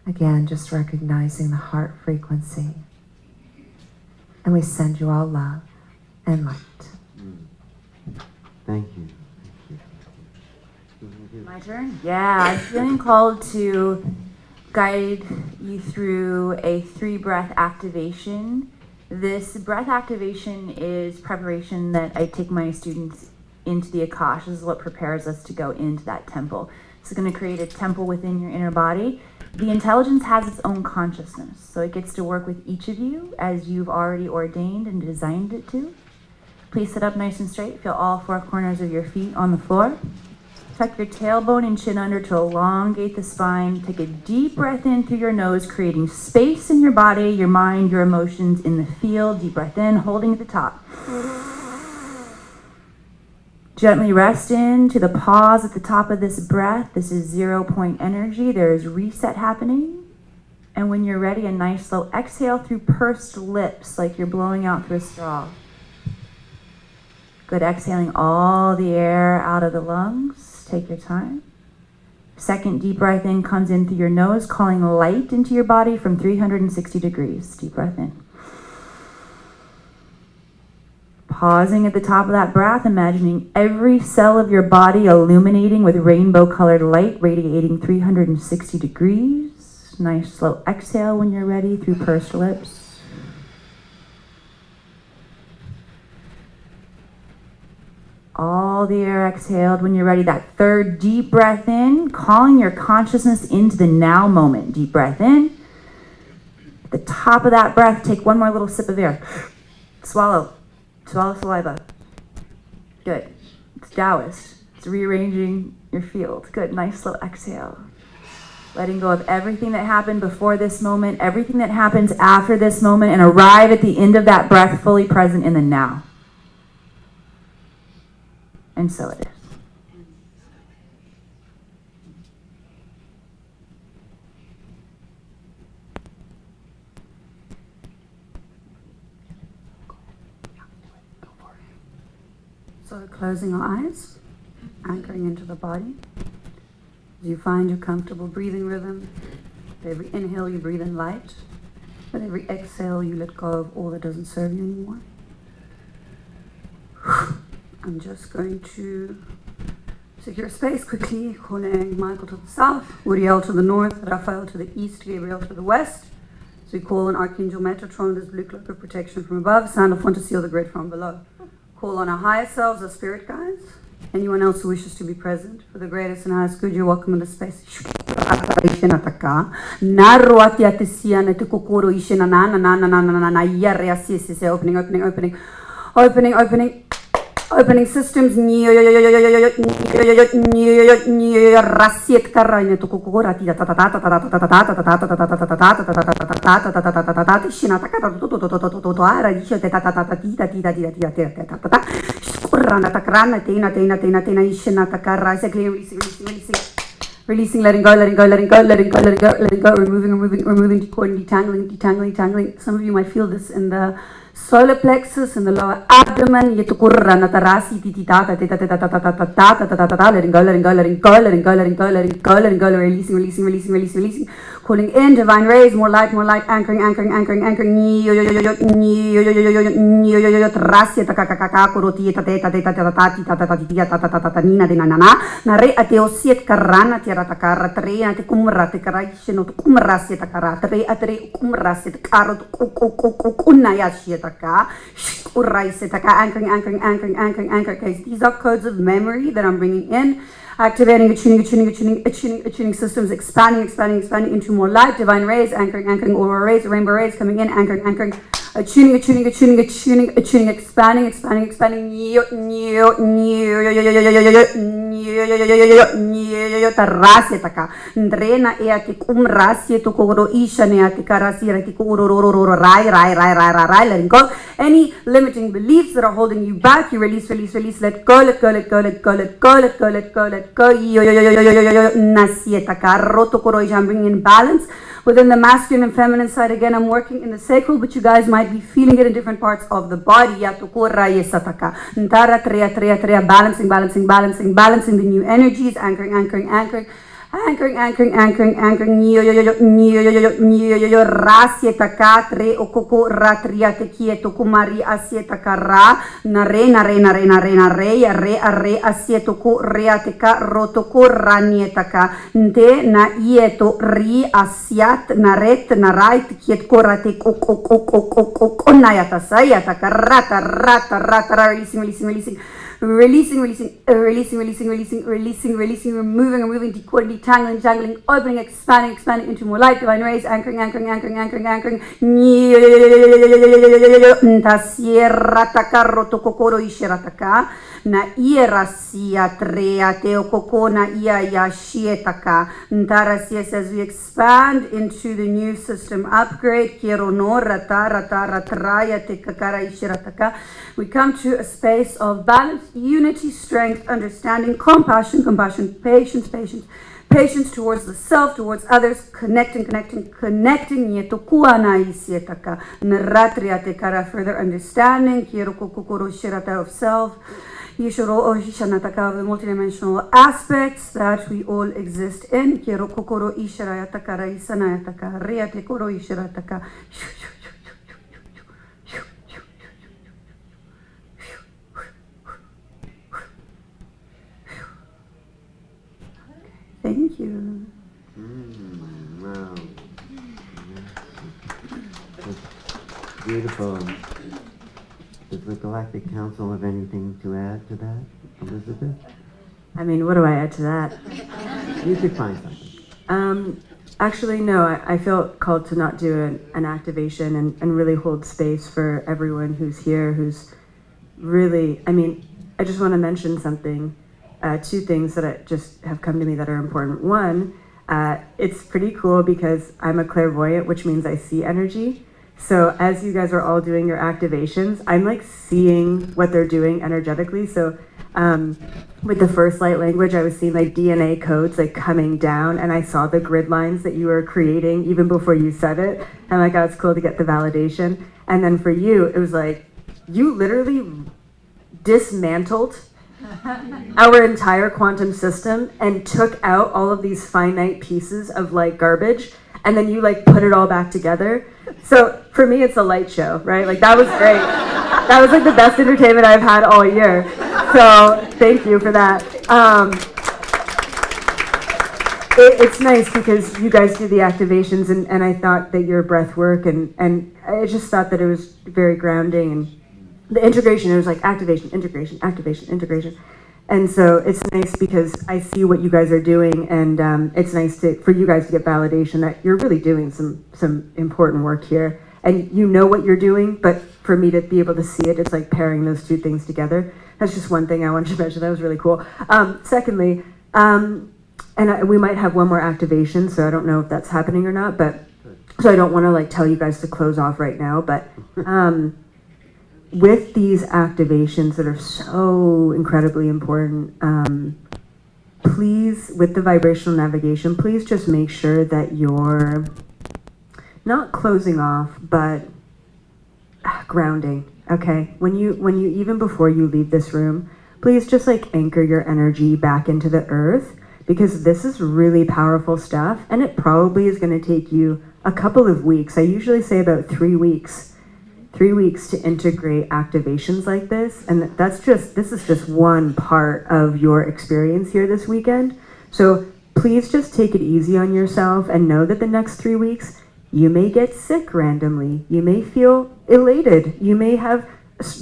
Again, just recognizing the heart frequency. And we send you all love and light. Thank you. My turn? Yeah, I'm feeling called to guide you through a 3-breath activation. This breath activation is preparation that I take my students into the Akashic. This is what prepares us to go into that temple. It's going to create a temple within your inner body. The intelligence has its own consciousness, so it gets to work with each of you as you've already ordained and designed it to. Please sit up nice and straight. Feel all four corners of your feet on the floor. Tuck your tailbone and chin under to elongate the spine. Take a deep breath in through your nose, creating space in your body, your mind, your emotions in the field. Deep breath in, holding at the top. Gently rest into the pause at the top of this breath. This is 0 point energy. There is reset happening. And when you're ready, a nice slow exhale through pursed lips, like you're blowing out through a straw. Good, exhaling all the air out of the lungs. Take your time. Second deep breath in comes in through your nose, calling light into your body from 360 degrees. Deep breath in. Pausing at the top of that breath, imagining every cell of your body illuminating with rainbow-colored light, radiating 360 degrees. Nice slow exhale when you're ready through pursed lips. All the air exhaled. When you're ready, that third deep breath in, calling your consciousness into the now moment. Deep breath in. At the top of that breath, take one more little sip of air. Swallow. Swallow saliva. Good. It's Taoist. It's rearranging your field. Good. Nice slow exhale. Letting go of everything that happened before this moment, everything that happens after this moment, and arrive at the end of that breath fully present in the now. And so it is. So closing our eyes, anchoring into the body. As you find your comfortable breathing rhythm, with every inhale you breathe in light. With every exhale you let go of all that doesn't serve you anymore. I'm just going to secure space quickly, calling Michael to the south, Uriel to the north, Raphael to the east, Gabriel to the west. So we call on Archangel Metatron, this blue cloak of protection from above, sound of one to seal the grid from below. Call on our higher selves, our spirit guides, anyone else who wishes to be present. For the greatest and highest good, you're welcome in the space. Opening systems. Releasing, letting go, removing, decoding, detangling. Some of you might feel this in the solar plexus, in the lower abdomen. Letting go, releasing. Calling in divine rays, more light, anchoring. These are codes of memory that I'm bringing in. Activating, attuning systems, expanding into more light, divine rays, anchoring, aurora rays, rainbow rays coming in, anchoring, attuning, expanding, letting go. Any limiting beliefs that are holding you back, you release, let go. I'm bringing in balance within the masculine and feminine side. Again, I'm working in the sacral, but you guys might be feeling it in different parts of the body. Balancing the new energies, anchoring. Rasieta tre okoko ratriate quieto kumari asieta kara narena re asieto ko reateka rotoko ranietaka nte na ieto ri asiat naret narait kiet korate kokoko nayata sayata karata releasing releasing, removing, decoding, detangling, opening, expanding into more light, divine rays, anchoring. Na ira sia trea teo kokona ia shietaka. Ntara sia says we expand into the new system upgrade. Kiro no rata ratraya te kakara ishirataka. We come to a space of balance, unity, strength, understanding, compassion, patience towards the self, towards others, connecting. Yetokua na isietaka. Naratria te kara further understanding. Kiro kokoro shirata of self. Yishoro o Hishanataka of the multidimensional aspects that we all exist in. Kiro kokoro ishirayataka raisanayataka riate koro ishirataka. Thank you. Wow. That's beautiful. Does the Galactic Council have anything to add to that, Elizabeth? I mean, what do I add to that? You could find something. Actually, no, I feel called to not do an activation and really hold space for everyone who's here, who's really, I mean, I just want to mention something, two things that just have come to me that are important. One, it's pretty cool because I'm a clairvoyant, which means I see energy. So as you guys are all doing your activations, I'm like seeing what they're doing energetically. So with the first light language, I was seeing like DNA codes like coming down, and I saw the grid lines that you were creating even before you said it. And like, oh, it's cool to get the validation. And then for you, it was like, you literally dismantled our entire quantum system and took out all of these finite pieces of like garbage, and then you like put it all back together. So for me, it's a light show, right? Like that was great. That was like the best entertainment I've had all year. So thank you for that. It's nice because you guys do the activations, and I thought that your breath work and I just thought that it was very grounding, and the integration, it was like activation, integration, activation, integration. And so it's nice because I see what you guys are doing, and it's nice for you guys to get validation that you're really doing some important work here. And you know what you're doing, but for me to be able to see it, it's like pairing those two things together. That's just one thing I wanted to mention. That was really cool. Secondly, we might have one more activation, so I don't know if that's happening or not, but so I don't want to like tell you guys to close off right now, but with these activations that are so incredibly important, please, with the vibrational navigation, please just make sure that you're not closing off, but grounding, okay? When you even before you leave this room, please just like anchor your energy back into the earth, because this is really powerful stuff, and it probably is going to take you a couple of weeks. I usually say about 3 weeks. 3 weeks to integrate activations like this, and this is just one part of your experience here this weekend. So please just take it easy on yourself and know that the next 3 weeks you may get sick randomly, you may feel elated, you may have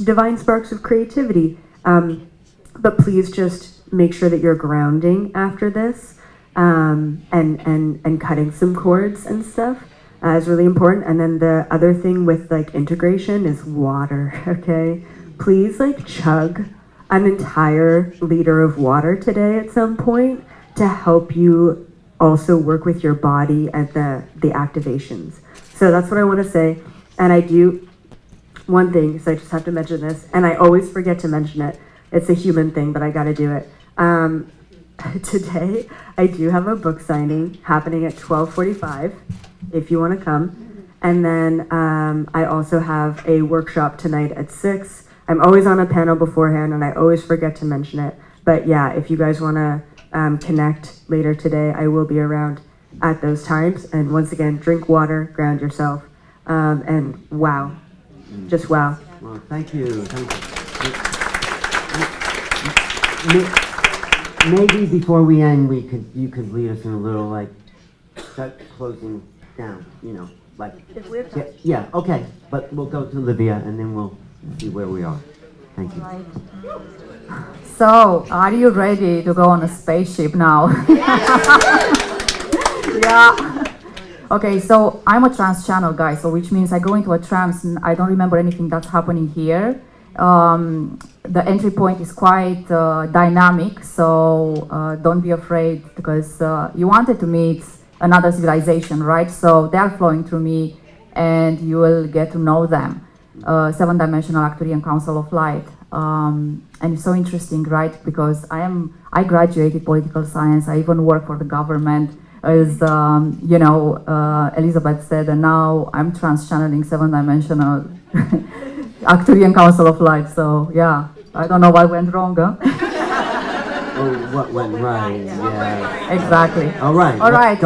divine sparks of creativity, but please just make sure that you're grounding after this, and cutting some cords and stuff. Is really important. And then the other thing with like integration is water, okay? Please like chug an entire liter of water today at some point to help you also work with your body at the activations. So that's what I want to say. And I do one thing, so I just have to mention this, and I always forget to mention it. It's a human thing, but I got to do it. Today, I do have a book signing happening at 12:45. If you want to come. And then I also have a workshop tonight at 6. I'm always on a panel beforehand, and I always forget to mention it. But yeah, if you guys want to connect later today, I will be around at those times. And once again, drink water, ground yourself, and wow, just wow. Well, thank you. Maybe before we end, you could lead us in a little like closing down, you know, like If we have time. yeah, okay, but we'll go to Livia and then we'll see where we are. Thank you. Right. So, are you ready to go on a spaceship now? Yeah. Okay, so I'm a trance channel guy, so which means I go into a trance and I don't remember anything that's happening here. The entry point is quite dynamic, so don't be afraid, because you wanted to meet another civilization, right? So they are flowing through me and you will get to know them. Seven-dimensional Arcturian Council of Light. And it's so interesting, right? Because I graduated political science. I even work for the government, as you know, Elizabeth said, and now I'm trans-channeling seven-dimensional Arcturian Council of Light. So yeah, I don't know what went wrong, huh? Oh, what went right? Yeah. Exactly. All right. All right.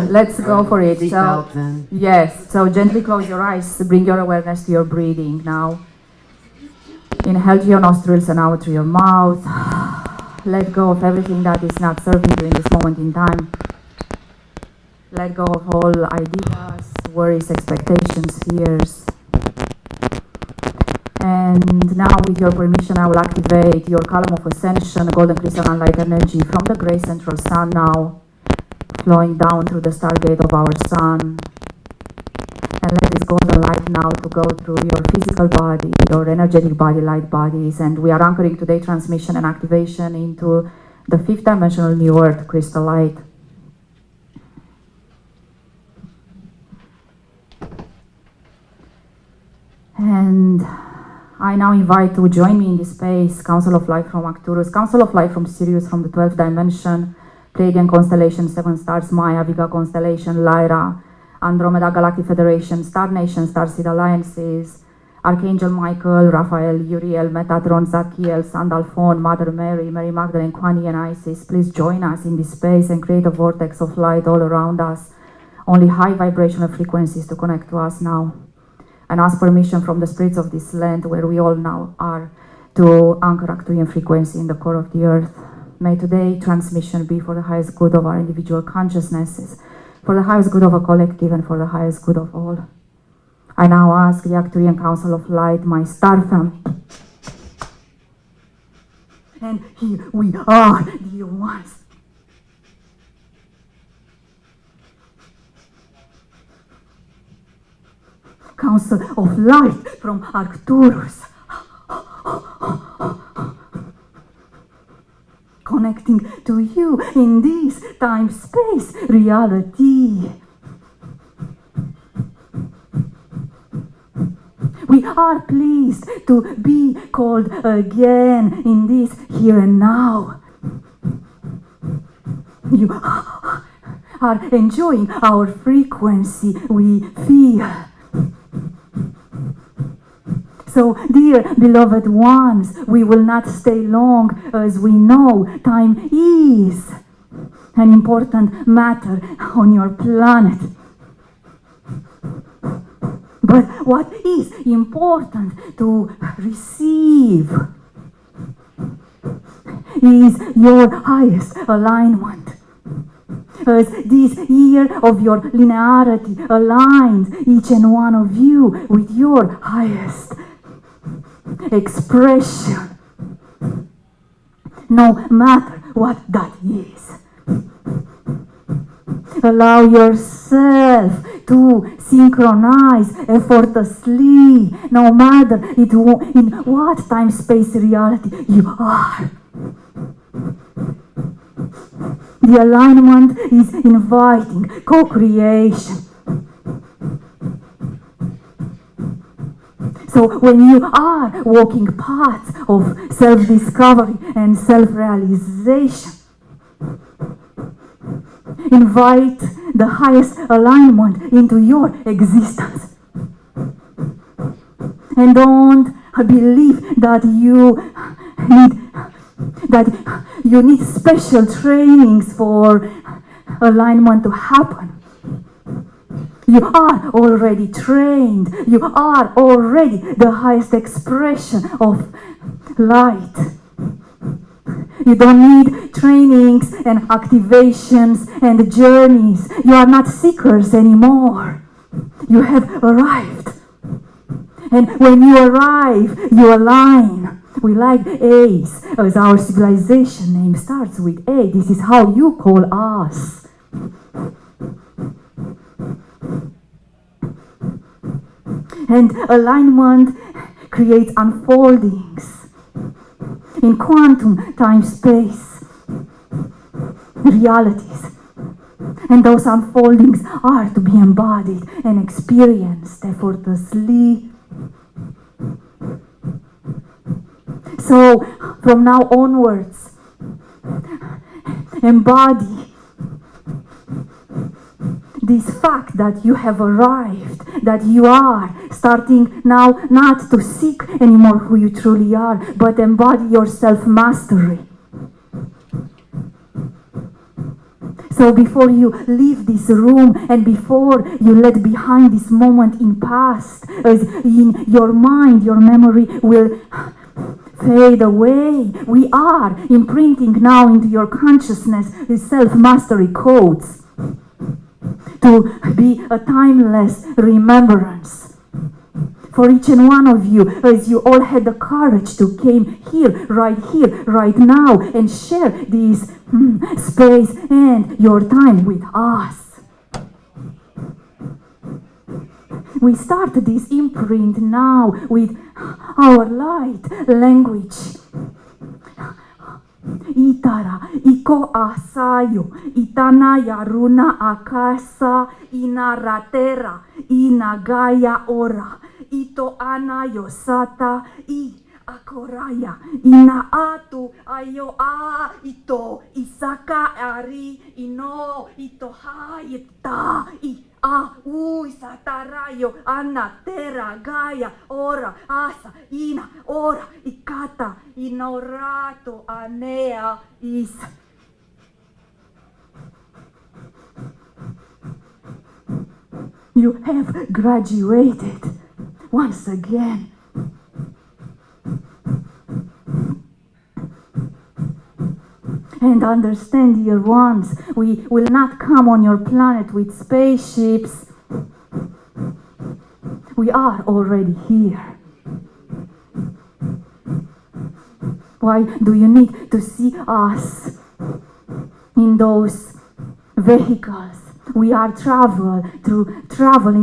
Let's go for it. So yes. So gently close your eyes. Bring your awareness to your breathing now. Inhale through your nostrils and out through your mouth. Let go of everything that is not serving you in this moment in time. Let go of all ideas, worries, expectations, fears. And now, with your permission, I will activate your column of ascension, golden crystalline light energy from the gray central sun now, flowing down through the stargate of our sun. And let this golden light now to go through your physical body, your energetic body, light bodies. And we are anchoring today transmission and activation into the fifth dimensional new earth crystal light. And I now invite to join me in this space, Council of Light from Arcturus, Council of Light from Sirius, from the 12th dimension, Pleiadian constellation, 7 stars, Maya, Vega constellation, Lyra, Andromeda Galactic Federation, Star Nation, Starseed Alliances, Archangel Michael, Raphael, Uriel, Metatron, Zachiel, Sandalphon, Mother Mary, Mary Magdalene, Kwani, and Isis. Please join us in this space and create a vortex of light all around us. Only high vibrational frequencies to connect to us now. And ask permission from the spirits of this land, where we all now are, to anchor Arcturian frequency in the core of the earth. May today transmission be for the highest good of our individual consciousnesses, for the highest good of a collective, and for the highest good of all. I now ask the Arcturian Council of Light, my star family. And here we are, dear ones. Council of Light from Arcturus. Connecting to you in this time-space reality. We are pleased to be called again in this here and now. You are enjoying our frequency, we feel. So, dear beloved ones, we will not stay long, as we know time is an important matter on your planet. But what is important to receive is your highest alignment. As this year of your linearity aligns each and one of you with your highest expression, no matter what that is. Allow yourself to synchronize effortlessly, no matter in what time-space reality you are. The alignment is inviting co-creation. So when you are walking paths of self-discovery and self-realization, invite the highest alignment into your existence. And don't believe that you need special trainings for alignment to happen. You are already trained. You are already the highest expression of light. You don't need trainings and activations and journeys. You are not seekers anymore. You have arrived. And when you arrive, you align We like A's, as our civilization name starts with A. This is how you call us. And alignment creates unfoldings in quantum time-space realities. And those unfoldings are to be embodied and experienced effortlessly. So, from now onwards, embody this fact that you have arrived, that you are starting now not to seek anymore who you truly are, but embody your self-mastery. So before you leave this room and before you let behind this moment in past, as in your mind, your memory will fade away. We are imprinting now into your consciousness the self-mastery codes to be a timeless remembrance for each and one of you, as you all had the courage to came here, right now, and share this space and your time with us. We start this imprint now with our light language. Itara, iko asayo, itana yaruna akasa, inaratera, inagaya ora, ito ana yosata, akoraya, ina atu, ayo a, ito, isaka ari, ino, ito ha, ita, a, satarayo, ana, tera, gaya, ora, asa, ina, ora, ikata, inorato, anea, is. You have graduated once again. And understand, dear ones, we will not come on your planet with spaceships. We are already here. Why do you need to see us in those vehicles? We are traveling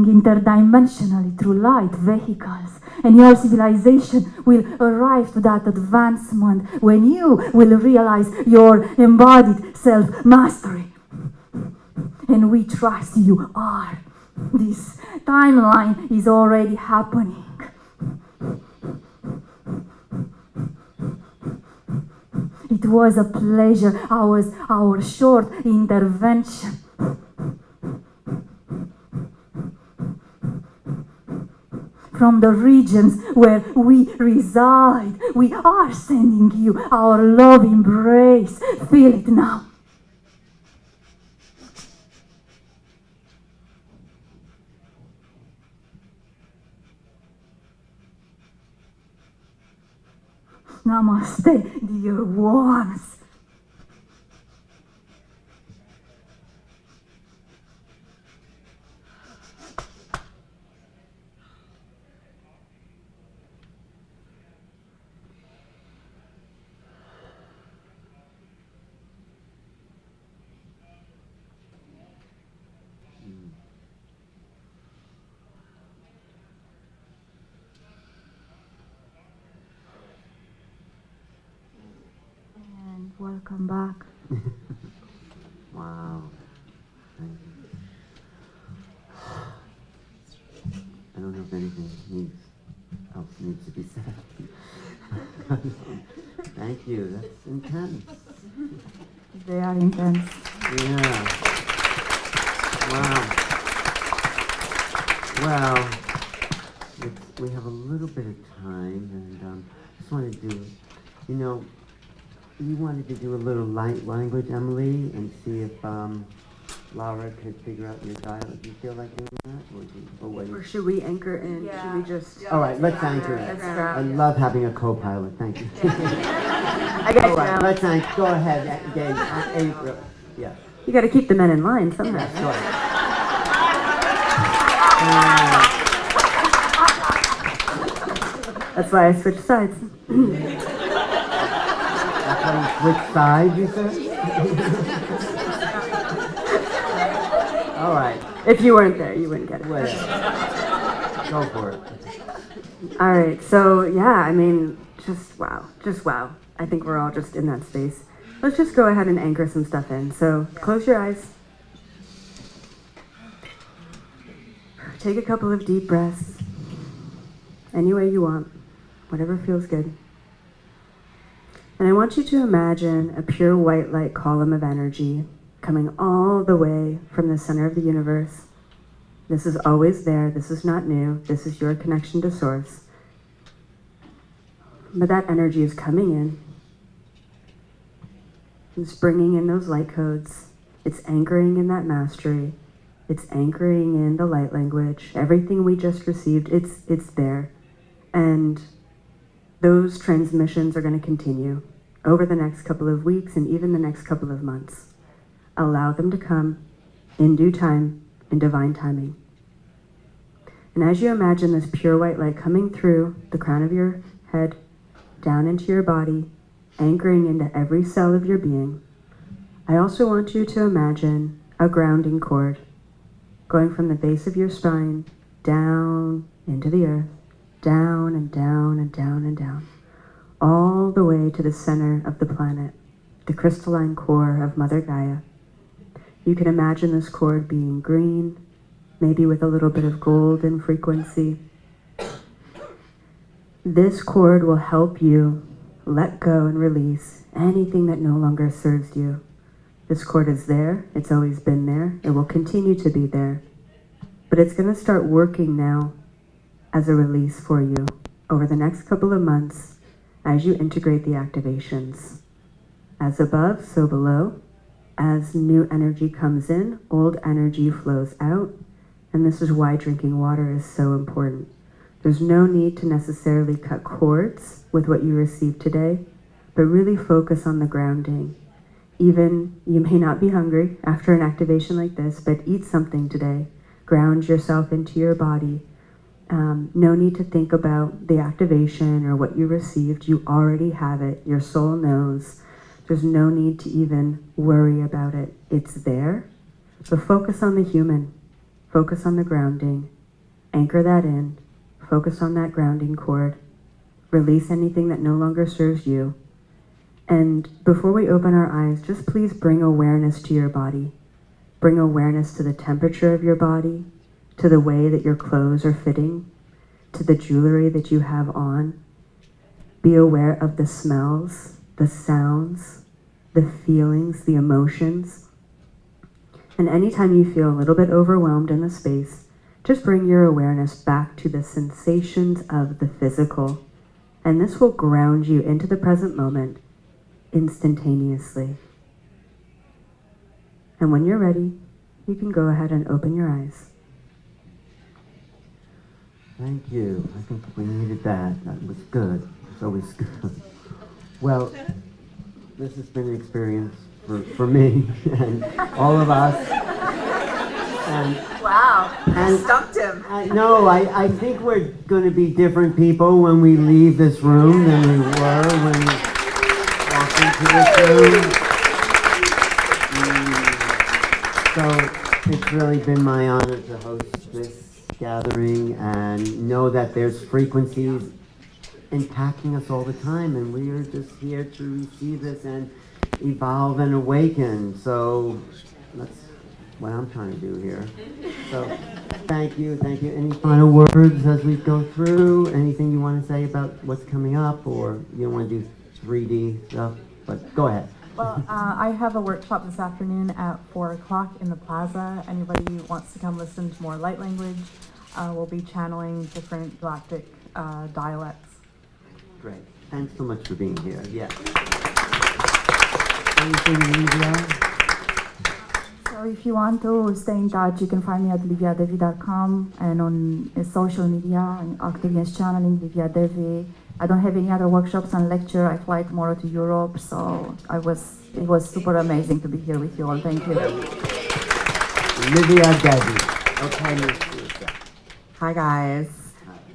interdimensionally through light vehicles. And your civilization will arrive to that advancement when you will realize your embodied self-mastery. And we trust you are. This timeline is already happening. It was a pleasure, our short intervention. From the regions where we reside, we are sending you our love embrace. Feel it now. Namaste, dear ones. Welcome back. Wow. Thank you. I don't know if anything else needs to be said. Thank you. That's intense. They are intense. Yeah. Wow. Well, we have a little bit of time, and just wanted to do, you wanted to do a little light language, Emily, and see if Laura could figure out your dialect. Do you feel like doing that? Or should we anchor in? Yeah. Should we just... All right, let's anchor in. I love having a co-pilot. Thank you. I got All you. right, let's anchor. Go ahead, Gabe. Anchor. Yeah. You got to keep the men in line somehow. Yeah, sure. That's why I switched sides. That's why you switched sides, you said? All right. If you weren't there, you wouldn't get it. Whatever. Go for it. All right, so yeah, I mean, just wow. I think we're all just in that space. Let's just go ahead and anchor some stuff in. So close your eyes. Take a couple of deep breaths. Any way you want, whatever feels good. And I want you to imagine a pure white light column of energy coming all the way from the center of the universe. This is always there. This is not new. This is your connection to Source. But that energy is coming in. It's bringing in those light codes. It's anchoring in that mastery. It's anchoring in the light language. Everything we just received, it's there. And those transmissions are going to continue over the next couple of weeks and even the next couple of months. Allow them to come in due time, in divine timing. And as you imagine this pure white light coming through the crown of your head, down into your body, anchoring into every cell of your being, I also want you to imagine a grounding cord going from the base of your spine down into the earth, down and down and down and down, all the way to the center of the planet, the crystalline core of Mother Gaia. You can imagine this cord being green, maybe with a little bit of gold in frequency. This cord will help you let go and release anything that no longer serves you. This cord is there. It's always been there. It will continue to be there. But it's going to start working now as a release for you over the next couple of months as you integrate the activations. As above, so below. As new energy comes in, old energy flows out. And this is why drinking water is so important. There's no need to necessarily cut cords with what you received today, but really focus on the grounding. Even you may not be hungry after an activation like this, but eat something today. Ground yourself into your body. No need to think about the activation or what you received. You already have it. Your soul knows. There's no need to even worry about it. It's there. So focus on the human. Focus on the grounding. Anchor that in. Focus on that grounding cord. Release anything that no longer serves you. And before we open our eyes, just please bring awareness to your body. Bring awareness to the temperature of your body, to the way that your clothes are fitting, to the jewelry that you have on. Be aware of the smells, the sounds, the feelings, the emotions. And anytime you feel a little bit overwhelmed in the space, just bring your awareness back to the sensations of the physical. And this will ground you into the present moment instantaneously. And when you're ready, you can go ahead and open your eyes. Thank you. I think we needed that. That was good. It's always good. Well, this has been an experience for me and all of us. And, Wow, and stumped him. I think we're going to be different people when we leave this room than we were when we walked into this room. So it's really been my honor to host this gathering and know that there's frequencies impacting us all the time, and we are just here to receive this and evolve and awaken. So that's what I'm trying to do here. So thank you. Any final words as we go through? Anything you want to say about what's coming up, or you don't want to do 3D stuff? But go ahead. Well, I have a workshop this afternoon at 4 o'clock in the plaza. Anybody who wants to come listen to more light language, we'll be channeling different galactic dialects. Great. Thanks so much for being here. Yes. Anything, Livia? So if you want to stay in touch, you can find me at liviadevi.com and on social media, and Arcturian's channeling, Livia Devi. I don't have any other workshops and lecture. I fly tomorrow to Europe, so it was super amazing to be here with you all. Thank you. Livia Devi. Okay, Miss Lisa. Hi guys.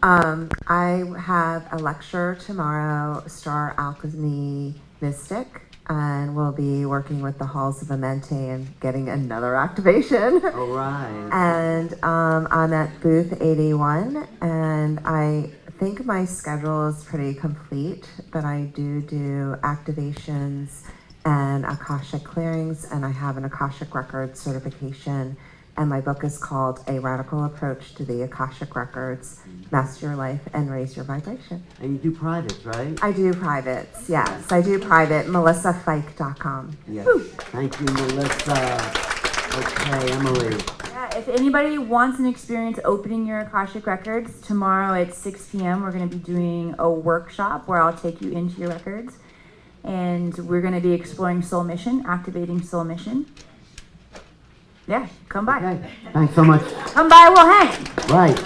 I have a lecture tomorrow, Star Alchemy Mystic, and we'll be working with the Halls of Amente and getting another activation. All right. And I'm at booth 81, and I think my schedule is pretty complete, but I do activations and Akashic clearings, and I have an Akashic Records certification, and my book is called A Radical Approach to the Akashic Records, Master Your Life and Raise Your Vibration. And you do privates, right? I do privates, yes. I do private, melissafike.com. Yes. Thank you, Melissa. Okay, Emily. Yeah, if anybody wants an experience opening your Akashic records, tomorrow at 6 p.m. we're going to be doing a workshop where I'll take you into your records. And we're going to be exploring soul mission, activating soul mission. Yeah, come by. Okay, thanks so much. Come by, we'll hang. Right.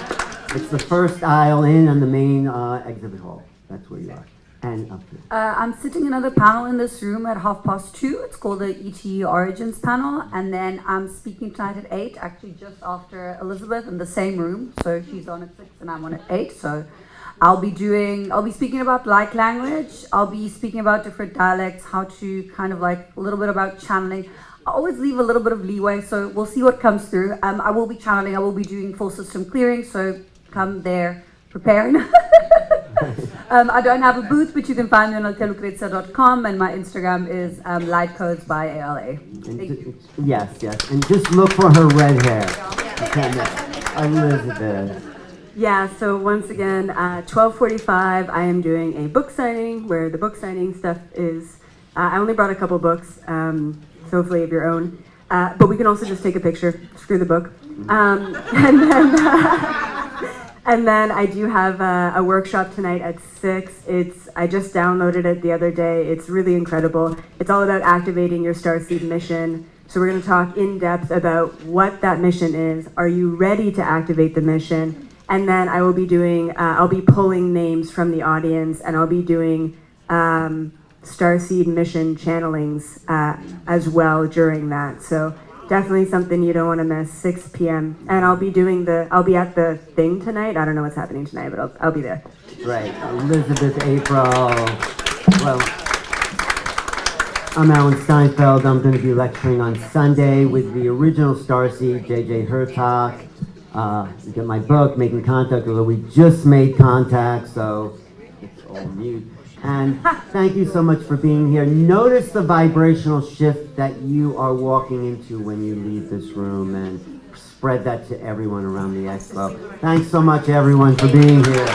It's the first aisle in on the main exhibit hall. That's where you are. And up here. I'm sitting another panel in this room at 2:30. It's called the ET Origins panel. And then I'm speaking tonight at 8, actually just after Elizabeth in the same room. So she's on at 6 and I'm on at 8. So I'll be speaking about light language. I'll be speaking about different dialects, how to kind of like a little bit about channeling. I always leave a little bit of leeway, so we'll see what comes through. I will be channeling, I will be doing full system clearing, so come there prepared. I don't have a booth, but you can find me on altelucrezza.com, and my Instagram is LIGHTCODES by ALA. Yes. And just look for her red hair. Elizabeth. Yeah, so once again, 12:45, I am doing a book signing where the book signing stuff is, I only brought a couple books, so hopefully of your own, but we can also just take a picture, screw the book. And then I do have a workshop tonight at 6. I just downloaded it the other day. It's really incredible. It's all about activating your Starseed mission. So we're going to talk in depth about what that mission is. Are you ready to activate the mission? And then I will be doing, I'll be pulling names from the audience, and I'll be doing Starseed mission channelings as well during that. So definitely something you don't want to miss. 6 p.m. And I'll be at the thing tonight. I don't know what's happening tonight, but I'll be there. Right, Elizabeth, April. Well, I'm Alan Steinfeld. I'm going to be lecturing on Sunday with the original Starseed, J.J. Hurtak. You get my book, Making Contact, although we just made contact, so it's all mute. And thank you so much for being here. Notice the vibrational shift that you are walking into when you leave this room, and spread that to everyone around the expo. Thanks so much, everyone, for being here.